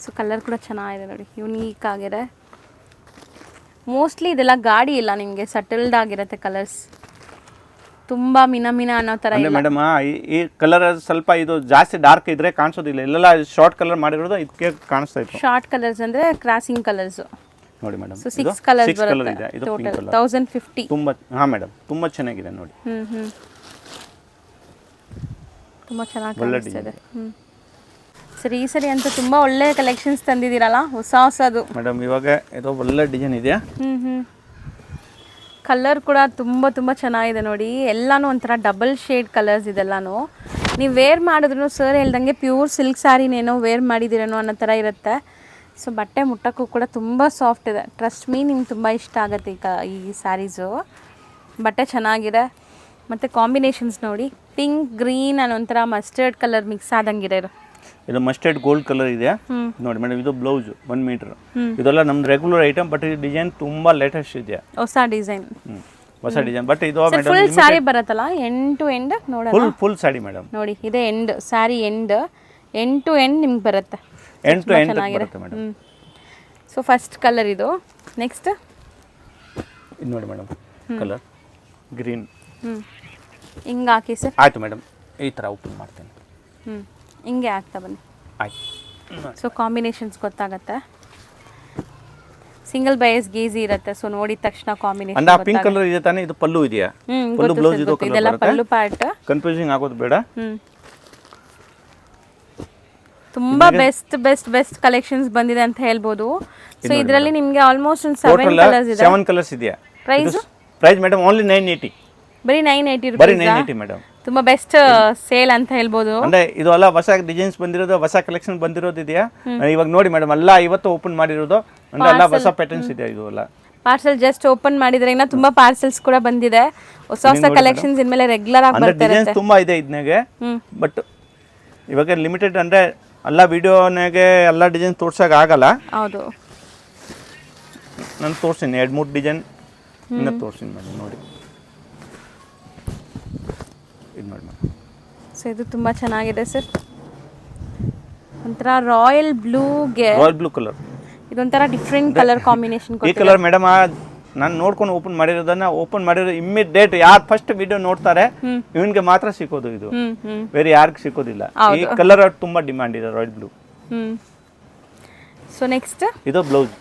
ಸೊ ಕಲರ್ ಕೂಡ ಚೆನ್ನಾಗಿದೆ ನೋಡಿ, ಯುನೀಕ್ ಆಗಿದೆ. ಮೋಸ್ಟ್ಲಿ ಇದೆಲ್ಲ ಗಾಡಿ ಇಲ್ಲ, ನಿಮಗೆ ಸಟಲ್ಡ್ ಆಗಿರುತ್ತೆ ಕಲರ್ಸ್, ತುಂಬಾ ಮಿನ ಅನ್ನೋ ಥರ ಅಂದರೆ ಮೇಡಮ್ ಈ ಕಲರ್ ಸ್ವಲ್ಪ ಇದು ಜಾಸ್ತಿ ಡಾರ್ಕ್ ಇದ್ರೆ ಕಾಣಿಸೋದಿಲ್ಲ. ಇಲ್ಲೆಲ್ಲ ಶಾರ್ಟ್ ಕಲರ್ ಮಾಡಿರೋದು ಇದಕ್ಕೆ ಕಾಣಿಸ್ತಾ ಇತ್ತು. ಶಾರ್ಟ್ ಕಲರ್ಸ್ ಅಂದ್ರೆ ಕ್ರಾಸಿಂಗ್ ಕಲರ್ಸ್ ನೋಡಿ ಮೇಡಮ್. ಸೊ 6 ಕಲರ್ಸ್ ಬರುತ್ತೆ ಇದೆ. ಇದು ಪಿಂಕ್ ಕಲರ್ 1050. ತುಂಬಾ ಹಾಂ ಮೇಡಮ್, ತುಂಬಾ ಚೆನ್ನಾಗಿದೆ ನೋಡಿ. ತುಂಬಾ ಚೆನ್ನಾಗಿ ಕಾಣಿಸ್ತಿದೆ. ಸರಿ, ಈ ಸರಿ ಅಂತ ತುಂಬಾ ಒಳ್ಳೆ ಕಲೆಕ್ಷನ್ಸ್ ತಂದಿದ್ದೀರಲ್ಲ, ಹೊಸದು ಮೇಡಮ್. ಇವಾಗ ಇದು ಒಳ್ಳೆ ಡಿಸೈನ್ ಇದೆಯಾ. ಕಲರ್ ಕೂಡ ತುಂಬ ಚೆನ್ನಾಗಿದೆ ನೋಡಿ. ಎಲ್ಲಾನು ಒಂಥರ ಡಬಲ್ ಶೇಡ್ ಕಲರ್ಸ್ ಇದೆಲ್ಲಾನು. ನೀವು ವೇರ್ ಮಾಡಿದ್ರು ಸರ್ ಹೇಳ್ದಂಗೆ ಪ್ಯೂರ್ ಸಿಲ್ಕ್ ಸ್ಯಾರಿನೇನೋ ವೇರ್ ಮಾಡಿದ್ದೀರೇನೋ ಅನ್ನೋ ಥರ ಇರುತ್ತೆ. ಸೊ ಬಟ್ಟೆ ಮುಟ್ಟಕ್ಕೂ ಕೂಡ ತುಂಬ ಸಾಫ್ಟ್ ಇದೆ. ಟ್ರಸ್ಟ್ ಮೀ, ನಿಮ್ಗೆ ತುಂಬ ಇಷ್ಟ ಆಗುತ್ತೆ ಈ ಸ್ಯಾರೀಸು. ಬಟ್ಟೆ ಚೆನ್ನಾಗಿದೆ. ಮತ್ತು ಕಾಂಬಿನೇಷನ್ಸ್ ನೋಡಿ, ಪಿಂಕ್ ಗ್ರೀನ್ ಅನ್ನೋ ಒಂಥರ ಮಸ್ಟರ್ಡ್ ಕಲರ್ ಮಿಕ್ಸ್ ಆದಂಗಿದೆ. ಇದು ಮಸ್ಟರ್ಡ್ ಗೋಲ್ಡ್ ಕಲರ್ ಇದೆ ನೋಡಿ ಮೇಡಮ್. ಇದು ಬ್ಲೌಸ್ 1 ಮೀಟರ್. ಇದೆಲ್ಲ ನಮ್ದು ರೆಗ್ಯುಲರ್ ಐಟಮ್, ಬಟ್ ಈ ಡಿಸೈನ್ ತುಂಬಾ ಲೇಟೆಸ್ಟ್ ಇದೆ, ಹೊಸ ಡಿಸೈನ್. ಬಟ್ ಇದು ಮೇಡಮ್ ಫುಲ್ ಸ್ಯಾರಿ ಬರುತ್ತಲ್ಲ, ಎಂಡ್ ಟು ಎಂಡ್ ನೋಡೋಣ. ಫುಲ್ ಸಾಡಿ ಮೇಡಮ್ ನೋಡಿ. ಇದೆ end sari, end to end ನಿಮ್ಗೆ ಬರುತ್ತೆ. ಎಂಡ್ ಟು ಎಂಡ್ ಬರುತ್ತೆ ಮೇಡಮ್. ಸೊ ಫಸ್ಟ್ ಕಲರ್ ಇದು. ನೆಕ್ಸ್ಟ್ ಇದು ನೋಡಿ ಮೇಡಮ್, ಕಲರ್ ಗ್ರೀನ್. ಹಿಂಗೆ ಹಾಕಿ ಸರ್. ಆಯ್ತು ಮೇಡಮ್, ಈ ಥರ ಓಪನ್ ಮಾಡ್ತೇನೆ. ಹಿಂಗೆ ಆಗ್ತಾ ಬನ್ನಿ. ಆಯ್ತು. ಸೊ ಕಾಂಬಿನೇಷನ್ಸ್ ಗೊತ್ತಾಗತ್ತೆ. ಸಿಂಗಲ್ ಬೈಸ್ ಗೀಸಿ ಇರುತ್ತೆ. ಸೊ ನೋಡಿದ ತಕ್ಷಣ ಕಾಂಬಿನೇಷನ್. ಅಂದ ಪಿಂಕ್ ಕಲರ್ ಇದೆ ತಾನೆ. ಇದು ಪಲ್ಲು ಇದೆಯಾ? ಪಲ್ಲು ಬ್ಲೌಸ್ ಇದು ಕಲರ್ ಇದೆಲ್ಲ ಪಲ್ಲು ಪಾರ್ಟ್. ಕನ್ಫ್ಯೂಸಿಂಗ್ ಆಗೋದು ಬೇಡ. ತುಂಬಾ ಬೆಸ್ಟ್ ಕಲೆಕ್ಷನ್ಸ್ ಬಂದಿದೆ ಅಂತ ಹೇಳ್ಬೋದು. ಸೊ ಇದರಲ್ಲಿ ನಿಮಗೆ ಆಲ್ಮೋಸ್ಟ್ 7 ಕಲರ್ಸ್ ಇದೆ. 7 ಕಲರ್ಸ್ ಇದೆಯಾ? Price madam only 980. ಬರೀ 980 ಬರೀ 980 ಮೇಡಮ್. ತುಂಬಾ ಬೆಸ್ಟ್ ಸೇಲ್ ಅಂತ ಹೇಳ್ಬೋದು. ಅಂದ್ರೆ ಇದು ಎಲ್ಲ ಹೊಸ ಡಿಸೈನ್ಸ್ ಬಂದಿರೋದು, ಹೊಸ ಕಲೆಕ್ಷನ್ ಬಂದಿರೋದು ಇದೆಯಾ. ಇವಾಗ ನೋಡಿ ಮೇಡಮ್, ಎಲ್ಲ ಇವತ್ತು ಓಪನ್ ಮಾಡಿರೋದು, ಅಂದ್ರೆ ಎಲ್ಲ ಹೊಸ ಪ್ಯಾಟರ್ನ್ಸ್ ಇದೆ. ಇದು ಎಲ್ಲ ಪಾರ್ಸಲ್ ಜಸ್ಟ್ ಓಪನ್ ಮಾಡಿದ್ರೆ ಇನ್ನ ತುಂಬಾ ಪಾರ್ಸೆಲ್ಸ್ ಕೂಡ ಬಂದಿದೆ. ಹೊಸ ಕಲೆಕ್ಷನ್ಸ್ ಇನ್ಮೇಲೆ ರೆಗ್ಯುಲರ್ ಆಗಿ ಬರ್ತಾ ಇರುತ್ತೆ. ಡಿಸೈನ್ಸ್ ತುಂಬಾ ಇದೆ ಇದನ್ನಾಗೆ. ಬಟ್ ಇವಾಗ ಲಿಮಿಟೆಡ್, ಅಂದ್ರೆ ಎಲ್ಲ ವಿಡಿಯೋನಾಗೆ ಎಲ್ಲ ಡಿಸೈನ್ ತೋರ್ಸಕ್ ಆಗಲ್ಲ. ಹೌದು, ನಾನು ತೋರಿಸ್ತೀನಿ 2-3 ಡಿಸೈನ್ ಇನ್ನ ತೋರಿಸ್ತೀನಿ ಮೇಡಮ್. ನೋಡಿ ಇದು ನೋಡಿ ಮೇಡಮ್. ಸೊ ಇದು ತುಂಬಾ ಚೆನ್ನಾಗಿದೆ ಸರ್. ಒಂಥರ ರಾಯಲ್ ಬ್ಲೂಗೆ ರಾಯಲ್ ಬ್ಲೂ ಕಲರ್. ಇದೊಂಥರ ಡಿಫ್ರೆಂಟ್ ಕಲರ್ ಕಾಂಬಿನೇಷನ್. ಈ ಕಲರ್ ಮೇಡಮ್ ನಾನು ನೋಡ್ಕೊಂಡು ಓಪನ್ ಮಾಡಿರೋದು ಇಮ್ಮಿಡಿಯೇಟ್ ಯಾರು ಫಸ್ಟ್ ವಿಡಿಯೋ ನೋಡ್ತಾರೆ ಇವನ್ಗೆ ಮಾತ್ರ ಸಿಕ್ಕೋದು. ಇದು ಬೇರೆ ಯಾರಿಗೂ ಸಿಕ್ಕೋದಿಲ್ಲ. ಈ ಕಲರ್ ತುಂಬಾ ಡಿಮಾಂಡ್ ಇದೆ, ರಾಯಲ್ ಬ್ಲೂ. ಸೊ ನೆಕ್ಸ್ಟ್ ಇದು ಬ್ಲೌಸ್.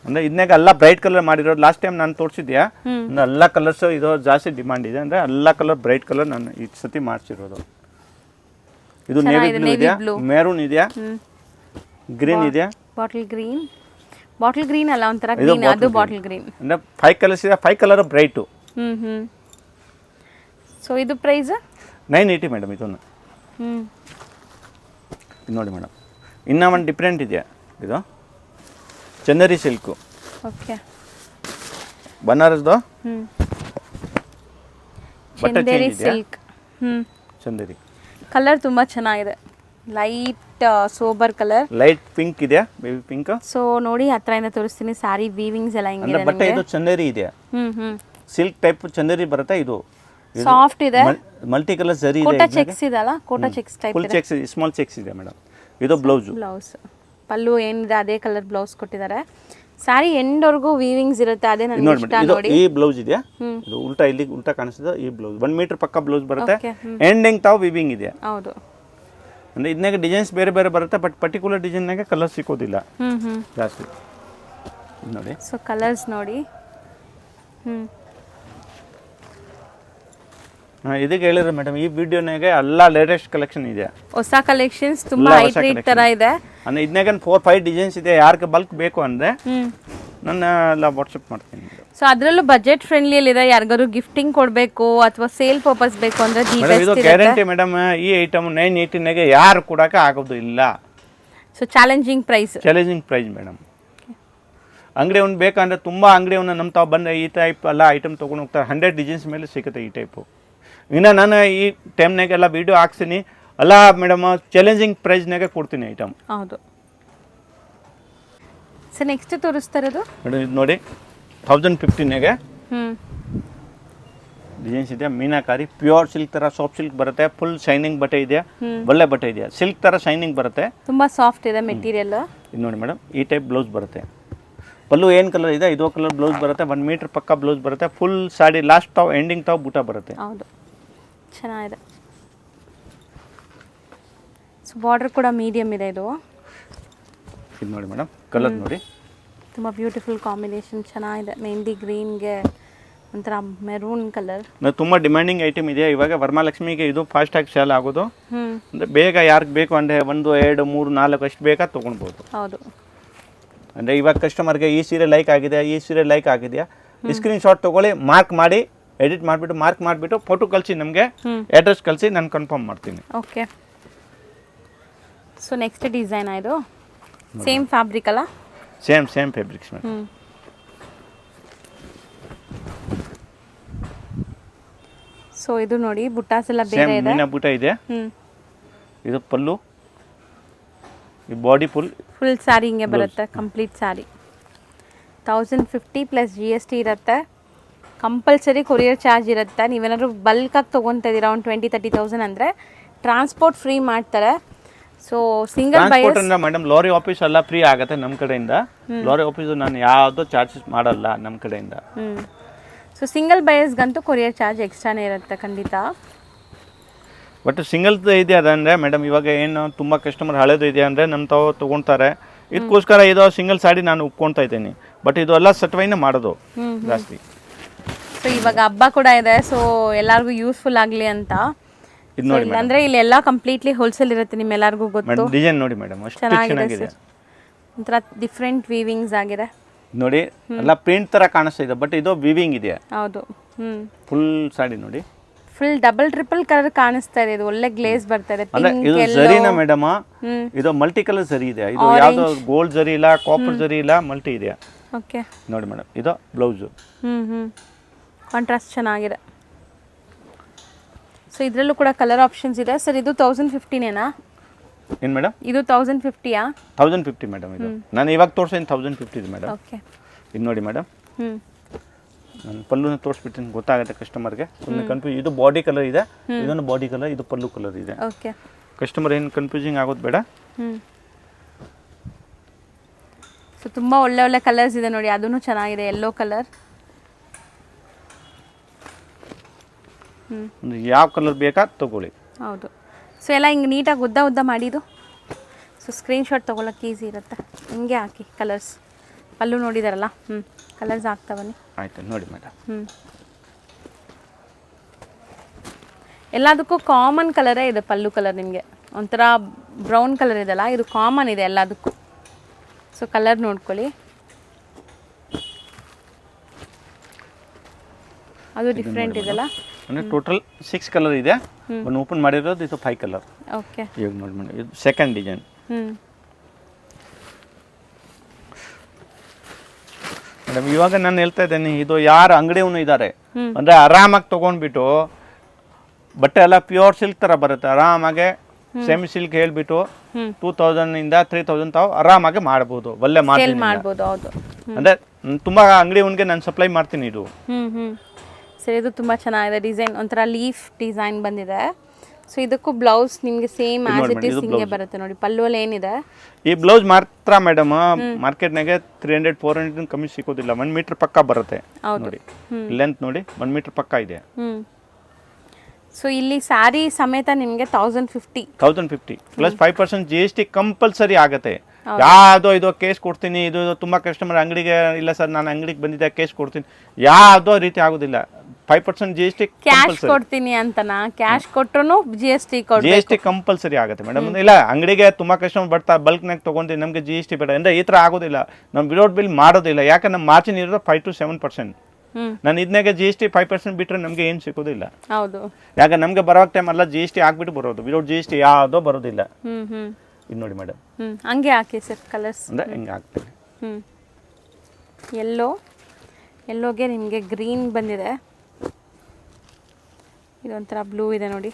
ಅಂದ್ರೆ ಇದನ್ನಾಗ ಎಲ್ಲ ಬ್ರೈಟ್ ಕಲರ್ ಮಾಡಿರೋದು. ಲಾಸ್ಟ್ ಟೈಮ್ ನಾನು ತೋರಿಸಿದ್ಯಾ, ಎಲ್ಲ ಕಲರ್ಸ್ ಇದು ಜಾಸ್ತಿ ಡಿಮಾಂಡ್ ಇದೆ. ಅಂದ್ರೆ ಎಲ್ಲ ಕಲರ್ ಬ್ರೈಟ್ ಕಲರ್ ನಾನು ಈ ಸತಿ ಮಾಡಿಸಿರೋದು. ಇದು ನೇವಿ ಬ್ಲೂ ಇದೆಯಾ, ಮೆರೂನ್ ಇದೆಯಾ, ಗ್ರೀನ್ ಇದೆಯಾ. ಬಾಟಲ್ ಗ್ರೀನ್ ಅಲ್ಲ, ಒಂಥರ ಗ್ರೀನ್. ಅದು ಬಾಟಲ್ ಗ್ರೀನ್. ಅಂದ್ರೆ 5 ಕಲರ್ಸ್ ಇದೆ, 5 ಕಲರ್ ಬ್ರೈಟ್. ಸೊ ಇದು ಪ್ರೈಸ್ 980 ಮೇಡಮ್. ಇದನ್ನು ನೋಡಿ ಮೇಡಮ್. ಇನ್ನೂ ಒಂದು ಡಿಫ್ರೆಂಟ್ ಇದೆಯಾ, ಇದು ಚಂದೇರಿ ಸಿಲ್ಕು. ಓಕೆ, ಬನಾರಸ್ದು ಚಂದೇರಿ ಸಿಲ್ಕ್. ಚಂದೇರಿ ಕಲರ್ ತುಂಬಾ ಚೆನ್ನಾಗಿದೆ. Light sober colour, light pink ಇದೆಯಾ, ಬೇಬಿ ಪಿಂಕ್. ಸೊ ನೋಡಿ ಹತ್ರದಿಂದ ತೋರಿಸ್ತೀನಿ. ಸಾರಿ ವೀವಿಂಗ್ಸ್ ಎಲ್ಲ ಹಿಂಗಿದೆ. ಬಟ್ಟೆ ಇದು ಚಂದೇರಿ ಇದೆಯಾ, ಸಿಲ್ಕ್ ಟೈಪ್ ಚಂದೇರಿ ಬರುತ್ತೆ. ಇದು ಸಾಫ್ಟ್ ಇದೆ, ಮಲ್ಟಿ ಕಲರ್ ಸರಿ ಇದೆ. ಕೋಟಾ ಚೆಕ್ಸ್ ಇದಲ್ಲ, Kota checks type. Full checks, small checks ಇದೆ ಮೇಡಮ್. ಇದು ಬ್ಲೌಸ್. ಪಲ್ಲು ಏನಿದೆ ಅದೇ ಕಲರ್ ಬ್ಲೌಸ್ ಕೊಟ್ಟಿದ್ದಾರೆ. ಸ್ಯಾರಿ ಎಂಡ್ವರೆಗೂ ವೀವಿಂಗ್ಸ್ ಇರುತ್ತೆ, ಅದೇ ನನಗೆ ನೋಡಿ ಇಷ್ಟ ಮೇಡಮ್, ಇದು ನೋಡಿ. ಈ ಬ್ಲೌಸ್ ಇದೆಯಾ, ಇದು ಉಲ್ಟಾ ಇಲ್ಲಿ ಉಲ್ಟಾ ಕಾಣಿಸ್ತದೆ. ಈ ಬ್ಲೌಸ್ 1 ಮೀಟರ್ ಪಕ್ಕ ಬ್ಲೌಸ್ ಬರುತ್ತೆ. Okay, ಎಂಡಿಂಗ್ ತಾವು ವಿವಿಂಗ್ ಇದೆ. ಹೌದು. ಅಂದರೆ ಇದನ್ನಾಗ ಡಿಸೈನ್ಸ್ ಬೇರೆ ಬೇರೆ ಬರುತ್ತೆ, ಬಟ್ ಪರ್ಟಿಕ್ಯುಲರ್ ಡಿಸೈನ್ನಾಗೆ ಕಲರ್ ಸಿಕ್ಕೋದಿಲ್ಲ ಜಾಸ್ತಿ. ಇದು ನೋಡಿ. ಸೊ ಕಲರ್ಸ್ ನೋಡಿ. ಇದಕ್ಕೆ ಹೇಳಿದ್ರೆ ಮೇಡಮ್, ಈ ವಿಡಿಯೋನಾಗೆ ಎಲ್ಲ ಲೇಟೆಸ್ಟ್ ಕಲೆಕ್ಷನ್ ಇದೆ, ಹೊಸ ಕಲೆಕ್ಷನ್ಸ್ ತುಂಬಾ ಹೈಟ್ ರೇಟ್ ತರ ಇದೆ. ಅಂದರೆ ಇದನ್ನಾಗ 4-5 ಡಿಸೈನ್ಸ್ ಇದೆ. ಯಾರಿಗೆ ಬಲ್ಕ್ ಬೇಕು ಅಂದರೆ ನಾನು ಎಲ್ಲ ವಾಟ್ಸಪ್ ಮಾಡ್ತೀನಿ. ಸೊ ಅದರಲ್ಲೂ ಬಜೆಟ್ ಫ್ರೆಂಡ್ಲಿ ಅಲ್ಲಿ ಇದೆ. ಯಾರಿಗಾರು ಗಿಫ್ಟಿಂಗ್ ಕೊಡಬೇಕು ಅಥವಾ ಸೇಲ್ ಪರ್ಪಸ್ ಬೇಕು ಅಂದ್ರೆ ಇದು ಗ್ಯಾರಂಟಿ ಮೇಡಮ್. ಈ ಐಟಮ್ 980 ಯಾರು ಕೊಡೋಕೆ ಆಗೋದು ಇಲ್ಲ. So challenging price madam. ಅಂಗಡಿ ಅವ್ನು ಬೇಕಂದ್ರೆ ತುಂಬ ಅಂಗಡಿ ಅವ್ನ ನಮ್ಮ ತಾವು ಬಂದರೆ ಈ ಟೈಪ್ ಎಲ್ಲ ಐಟಮ್ ತೊಗೊಂಡು ಹೋಗ್ತಾರೆ. 100 ಡಿಸೈನ್ಸ್ ಮೇಲೆ ಸಿಗುತ್ತೆ ಈ ಟೈಪು. ಇನ್ನು ನಾನು ಈ ಟೈಮ್ನಾಗೆಲ್ಲ ವೀಡಿಯೋ ಹಾಕ್ತೀನಿ ಅಲ್ಲ ಮೇಡಮ್, ಚಾಲೆಂಜಿಂಗ್ ಪ್ರೈಸ್ನಾಗೆ ಕೊಡ್ತೀನಿ ಐಟಮ್. ಹೌದು. ಸೊ ನೆಕ್ಸ್ಟ್ ತೋರಿಸ್ತಾ ಇರೋದು ಮೇಡಮ್, ಇದು ನೋಡಿ 1050 ಡಿಸೈನ್ಸ್ ಇದೆ. ಮೀನಾಕಾರಿ ಪ್ಯೂರ್ ಸಿಲ್ಕ್ ಥರ ಸಾಫ್ಟ್ ಸಿಲ್ಕ್ ಬರುತ್ತೆ. ಫುಲ್ ಶೈನಿಂಗ್ ಬಟ್ಟೆ ಇದೆ, ಒಳ್ಳೆ ಬಟ್ಟೆ ಇದೆ. ಸಿಲ್ಕ್ ಥರ ಶೈನಿಂಗ್ ಬರುತ್ತೆ, ತುಂಬಾ ಸಾಫ್ಟ್ ಇದೆ ಮೆಟೀರಿಯಲ್. ಇದು ನೋಡಿ ಮೇಡಮ್, ಈ ಟೈಪ್ ಬ್ಲೌಸ್ ಬರುತ್ತೆ. ಪಲ್ಲು ಏನು ಕಲರ್ ಇದೆ ಇದು ಕಲರ್ ಬ್ಲೌಸ್ ಬರುತ್ತೆ. 1 ಮೀಟರ್ ಪಕ್ಕ ಬ್ಲೌಸ್ ಬರುತ್ತೆ. ಫುಲ್ ಸಾಡಿ ಲಾಸ್ಟ್ ತಾವು ಎಂಡಿಂಗ್ ತಾವು ಬೂಟ ಬರುತ್ತೆ. ಹೌದು, ಚೆನ್ನಾಗಿದೆ. ಸೊ ಬಾರ್ಡರ್ ಕೂಡ ಮೀಡಿಯಮ್ ಇದೆ. ಇದು ನೋಡಿ ಮೇಡಮ್, ಕಲರ್ ನೋಡಿ, ತುಂಬ ಬ್ಯೂಟಿಫುಲ್ ಕಾಂಬಿನೇಷನ್, ಚೆನ್ನಾಗಿದೆ. ಮೆಹಂದಿ ಗ್ರೀನ್ಗೆ ಒಂಥರ ಮೆರೂನ್ ಕಲರ್. ತುಂಬ ಡಿಮ್ಯಾಂಡಿಂಗ್ ಐಟಮ್ ಇದೆ ಇವಾಗ. ವರಮಹಾಲಕ್ಷ್ಮಿಗೆ ಇದು ಫಾಸ್ಟಾಗಿ ಸೇಲ್ ಆಗೋದು. ಅಂದರೆ ಬೇಗ ಯಾರಿಗೆ ಬೇಕು ಅಂದರೆ 1, 2, 3, 4 ಅಷ್ಟು ಬೇಕಾ ತೊಗೊಳ್ಬೋದು. ಹೌದು. ಅಂದರೆ ಇವಾಗ ಕಸ್ಟಮರ್ಗೆ ಈ ಸೀರೆ ಲೈಕ್ ಆಗಿದೆ, ಈ ಸೀರೆ ಲೈಕ್ ಆಗಿದೆಯಾ, ಸ್ಕ್ರೀನ್ ಶಾಟ್ ತೊಗೊಳ್ಳಿ, ಮಾರ್ಕ್ ಮಾಡಿ, ಎಡಿಟ್ ಮಾಡಿಬಿಟ್ಟು ಮಾರ್ಕ್ ಮಾಡಿಬಿಟ್ಟು ಫೋಟೋ ಕಳಿಸಿ, ನಮಗೆ ಅಡ್ರೆಸ್ ಕಳಿಸಿ, ನಾನು ಕನ್ಫರ್ಮ್ ಮಾಡ್ತೀನಿ. ಓಕೆ. ಸೊ ನೆಕ್ಸ್ಟ್ ಡಿಸೈನ್ ಇದು ಸೇಮ್ ಫ್ಯಾಬ್ರಿಕ್ ಅಲ್ಲ? Same fabrics madam. ಸೊ ಇದು ನೋಡಿ, ಬುಟ್ಟಾಸ್ ಎಲ್ಲ ಬೇರೆ ಇದೆ. ಮೀನಾ ಬುಟ್ಟ ಇದೆ. ಇದು ಪಲ್ಲು, ಈ ಬಾಡಿ ಫುಲ್ ಸ್ಯಾರಿ ಹಿಂಗೆ ಬರುತ್ತೆ. ಕಂಪ್ಲೀಟ್ ಸ್ಯಾರಿ 1050 ಪ್ಲಸ್ GST ಇರುತ್ತೆ. ಕಂಪಲ್ಸರಿ ಕೊರಿಯರ್ ಚಾರ್ಜ್ ಇರುತ್ತೆ. ನೀವೇನಾದ್ರು ಬಲ್ಕಾಗಿ ತೊಗೊತಾ ಇದ್ದೀರಾ ಒಂದು 20-30,000 ಅಂದರೆ ಟ್ರಾನ್ಸ್ಪೋರ್ಟ್ ಫ್ರೀ ಮಾಡ್ತಾರೆ. So single buyers madam, lorry office ಎಲ್ಲ ಫ್ರೀ ಆಗುತ್ತೆ ನಮ್ಮ ಕಡೆಯಿಂದ. ಲಾರಿ ಆಫೀಸ್ ನಾನು ಯಾವುದೋ ಚಾರ್ಜಸ್ ಮಾಡಲ್ಲ ನಮ್ಮ ಕಡೆಯಿಂದ. ಸೊ ಸಿಂಗಲ್ ಬೈಯರ್ಸ್ಗಂತೂ ಕೊರಿಯರ್ ಚಾರ್ಜ್ ಎಕ್ಸ್ಟ್ರಾನೇ ಇರುತ್ತೆ ಖಂಡಿತ. ಬಟ್ ಸಿಂಗಲ್ದು ಇದೆ ಅದಂದರೆ ಮೇಡಮ್, ಇವಾಗ ಏನು ತುಂಬ ಕಸ್ಟಮರ್ ಹಳೇದು ಇದೆ ಅಂದರೆ ನಮ್ಮ ತಾವು ತೊಗೊಳ್ತಾರೆ. ಇದಕ್ಕೋಸ್ಕರ ಇದು ಸಿಂಗಲ್ ಸಾಡಿ ನಾನು ಒಪ್ಕೊಳ್ತಾ ಇದ್ದೀನಿ. ಬಟ್ ಇದು ಎಲ್ಲ ಸಟ್ವೈನೇ ಮಾಡೋದು ಜಾಸ್ತಿ. ಸೊ ಇವಾಗ ಹಬ್ಬ ಕೂಡ ಇದೆ, ಸೊ ಎಲ್ಲರಿಗೂ ಯೂಸ್ಫುಲ್ ಆಗಲಿ ಅಂತ. ಇದು ನೋಡಿ ಅಂದ್ರೆ ಇಲ್ಲಿ ಎಲ್ಲ ಕಂಪ್ಲೀಟ್ಲಿ ಹೋಲ್ಸೇಲ್ ಇರುತ್ತೆ, ನಿಮ್ಮೆಲ್ಲರಿಗೂ ಗೊತ್ತು. ಡಿಸೈನ್ ನೋಡಿ ಮೇಡಮ್, ಅಷ್ಟು ಚೆನ್ನಾಗಿದೆ. ಒಂಥರ ಡಿಫ್ರೆಂಟ್ ವೀವಿಂಗ್ಸ್ ಆಗಿದೆ ನೋಡಿ. ಎಲ್ಲ ಪ್ರಿಂಟ್ ಥರ ಕಾಣಿಸ್ತಾ ಇದೆ, ಬಟ್ ಇದು ವೀವಿಂಗ್ ಇದೆ. ಹೌದು. ಫುಲ್ ಸಾಡಿ ನೋಡಿ, ಫುಲ್ ಡಬಲ್ ಟ್ರಿಪಲ್ ಕಲರ್ ಕಾಣಿಸ್ತಾ ಇದೆ. ಇದು ಒಳ್ಳೆ ಗ್ಲೇಸ್ ಬರ್ತಾ ಇದೆ. ಇದು ಜರಿನಾ ಮೇಡಮ್? ಇದು ಮಲ್ಟಿ ಕಲರ್ ಜರಿ ಇದೆ. ಇದು ಯಾವ್ದು ಗೋಲ್ಡ್ ಜರಿ ಇಲ್ಲ, ಕಾಪರ್ ಜರಿ ಇಲ್ಲ, ಮಲ್ಟಿ ಇದೆ. ಓಕೆ ನೋಡಿ ಮೇಡಮ್, ಇದು ಬ್ಲೌಸ್. ಕಾಂಟ್ರಾಸ್ಟ್ ಚೆನ್ನಾಗಿದೆ. ಸೊ ಇದರಲ್ಲೂ ಕೂಡ ಕಲರ್ ಆಪ್ಷನ್ಸ್ ಇದೆ. ಸರ್ ಇದು 1050ನೇನಾ? ಏನು ಮೇಡಮ್? ಇದು 1050ಯಾ? 1050 ಮೇಡಮ್. ಇದು ನಾನು ಇವಾಗ ತೋರಿಸಿದ್ದೀನಿ 1050 ಇದೆ ಮೇಡಮ್. ಓಕೆ. ಇದು ನೋಡಿ ಮೇಡಮ್, ನಾನು ಪಲ್ಲುನ ತೋರಿಸ್ಬಿಡ್ತೀನಿ, ಗೊತ್ತಾಗುತ್ತೆ ಕಸ್ಟಮರ್ಗೆ. ಸುಮ್ಮನೆ ಕನ್ಫ್ಯೂಸ್. ಇದು ಬಾಡಿ ಕಲರ್ ಇದೆ, ಇದೊಂದು ಬಾಡಿ ಕಲರ್, ಇದು ಪಲ್ಲು ಕಲರ್ ಇದೆ. ಓಕೆ. ಕಸ್ಟಮರ್ ಏನು ಕನ್ಫ್ಯೂಸಿಂಗ್ ಆಗೋದು ಬೇಡ. ಸೊ ತುಂಬ ಒಳ್ಳೆ ಕಲರ್ಸ್ ಇದೆ ನೋಡಿ. ಅದೂ ಚೆನ್ನಾಗಿದೆ, ಯೆಲ್ಲೋ ಕಲರ್. ಯಾವ ಕಲರ್ ಬೇಕಾ ತಗೊಳ್ಳಿ. ಹೌದು. ಸೊ ಎಲ್ಲ ಹಿಂಗೆ ನೀಟಾಗಿ ಉದ್ದ ಮಾಡಿದ್ದು. ಸೊ ಸ್ಕ್ರೀನ್ಶಾಟ್ ತೊಗೊಳಕ್ಕೆ ಈಸಿ ಇರುತ್ತೆ. ಹಿಂಗೆ ಹಾಕಿ ಕಲರ್ಸ್. ಪಲ್ಲು ನೋಡಿದಾರಲ್ಲ, ಕಲರ್ಸ್ ಹಾಕ್ತಾ ಬನ್ನಿ. ಆಯ್ತು ನೋಡಿ ಮೇಡಮ್. ಎಲ್ಲದಕ್ಕೂ ಕಾಮನ್ ಕಲರೇ ಇದೆ. ಪಲ್ಲು ಕಲರ್ ನಿಮಗೆ ಒಂಥರ ಬ್ರೌನ್ ಕಲರ್ ಇದೆಲ್ಲ, ಇದು ಕಾಮನ್ ಇದೆ ಎಲ್ಲದಕ್ಕೂ. ಸೊ ಕಲರ್ ನೋಡ್ಕೊಳ್ಳಿ, ಅದು ಡಿಫ್ರೆಂಟ್ ಇದೆಲ್ಲ. ಅಂದರೆ ಟೋಟಲ್ 6 ಕಲರ್ ಇದೆ. ಒಂದು ಓಪನ್ ಮಾಡಿರೋದು ಇದು 5 ಕಲರ್. ಓಕೆ. ಇವಾಗ ನೋಡಿ ಮೇಡಮ್, ಇದು ಸೆಕೆಂಡ್ ಡಿಸೈನ್. ಮೇಡಮ್ ಇವಾಗ ನಾನು ಹೇಳ್ತಾ ಇದ್ದೇನೆ, ಇದು ಯಾರು ಅಂಗಡಿಯವನು ಇದ್ದಾರೆ ಅಂದರೆ ಆರಾಮಾಗಿ ತೊಗೊಂಡ್ಬಿಟ್ಟು, ಬಟ್ಟೆ ಎಲ್ಲ ಪ್ಯೂರ್ ಸಿಲ್ಕ್ ಥರ ಬರುತ್ತೆ. ಆರಾಮಾಗೆ ಸೆಮಿ ಸಿಲ್ಕ್ ಹೇಳ್ಬಿಟ್ಟು 2000 3000 ತಾವು ಆರಾಮಾಗಿ ಮಾಡ್ಬೋದು. ಒಳ್ಳೆ ಮಾಡ್ಬೋದು. ಹೌದು. ಅಂದರೆ ತುಂಬ ಅಂಗಡಿಯವನಿಗೆ ನಾನು ಸಪ್ಲೈ ಮಾಡ್ತೀನಿ ಇದು. ಸರಿ, ಇದು ತುಂಬ ಚೆನ್ನಾಗಿದೆ ಡಿಸೈನ್. ಒಂಥರ ಲೀಫ್ ಡಿಸೈನ್ ಬಂದಿದೆ. ಸೊ ಇದಕ್ಕೂ ಬ್ಲೌಸ್ ನಿಮಗೆ ಸೇಮ್ ಆಸ್ ಇಟ್ ಇಸ್ ಹಿಂಗೆ ಬರುತ್ತೆ ನೋಡಿ. ಪಲ್ಲುವಲ್ಲಿ ಏನಿದೆ ಈ ಬ್ಲೌಸ್ ಮಾತ್ರ ಮೇಡಮ್ ಮಾರ್ಕೆಟ್ನಾಗೆ 300-400 ಕಮ್ಮಿ ಸಿಗೋದಿಲ್ಲ. 1 ಮೀಟರ್ ಪಕ್ಕ ಬರುತ್ತೆ ನೋಡಿ, ಲೆಂತ್ ನೋಡಿ 1 ಮೀಟರ್ ಪಕ್ಕ ಇದೆ. ಸೊ ಇಲ್ಲಿ ಸ್ಯಾರಿ ಸಮೇತ ನಿಮಗೆ 1050 ಪ್ಲಸ್ 5% GST ಕಂಪಲ್ಸರಿ ಆಗುತ್ತೆ. ಯಾವುದೋ ಇದು ಕೇಸ್ ಕೊಡ್ತೀನಿ, ಇದು ತುಂಬ ಕಸ್ಟಮರ್ ಅಂಗಡಿಗೆ ಇಲ್ಲ ಸರ್ ನಾನು ಅಂಗಡಿಗೆ ಬಂದಿದ್ದೆ ಕೇಸ್ ಕೊಡ್ತೀನಿ, ಯಾವುದೋ ರೀತಿ ಆಗೋದಿಲ್ಲ. 5% GST ಕ್ಯಾಶ್ ಕೊಡ್ತೀನಿ ಅಂತನಾ? ಕ್ಯಾಶ್ ಕೊಟ್ರು GST GST ಕಂಪಲ್ಸರಿ ಆಗುತ್ತೆ ಮೇಡಮ್. ಇಲ್ಲ ಅಂಗಡಿಗೆ ತುಂಬ ಕಸ್ಟಮರ್ ಬರ್ತಾ ಬಲ್ಕ್ನಾಗ ತೊಗೊಂತೀನಿ, ನಮಗೆ GST ಬೇಡ ಅಂದರೆ ಈ ಥರ ಆಗೋದಿಲ್ಲ. ನಾವು ವಿದೌಟ್ ಬಿಲ್ ಮಾಡೋದಿಲ್ಲ. ಯಾಕಂದ್ರೆ ನಮ್ಮ ಮಾರ್ಜಿನ್ ಇರೋದು 5 to 7%. ನಾನು ಇದನ್ನಾಗೆ GST 5% ಬಿಟ್ಟರೆ ನಮಗೆ ಏನು ಸಿಗೋದಿಲ್ಲ. ಹೌದು, ಯಾಕೆ ನಮಗೆ ಬರೋ ಟೈಮ್ ಎಲ್ಲ GST ಹಾಕ್ಬಿಟ್ಟು ಬರೋದು, ವಿದೌಟ್ GST ಯಾವುದೋ ಬರೋದಿಲ್ಲ. ಇದು ನೋಡಿ ಮೇಡಮ್, ಹಂಗೆ ಹಾಕಿ ಸರ್ ಕಲರ್ಸ್ ಅಂದರೆ ಹಿಂಗೆ ಹಾಕ್ತೀವಿ. ಎಲ್ಲೋಗೆ ನಿಮಗೆ ಗ್ರೀನ್ ಬಂದಿದೆ, ಇದೊಂಥರ ಬ್ಲೂ ಇದೆ ನೋಡಿ.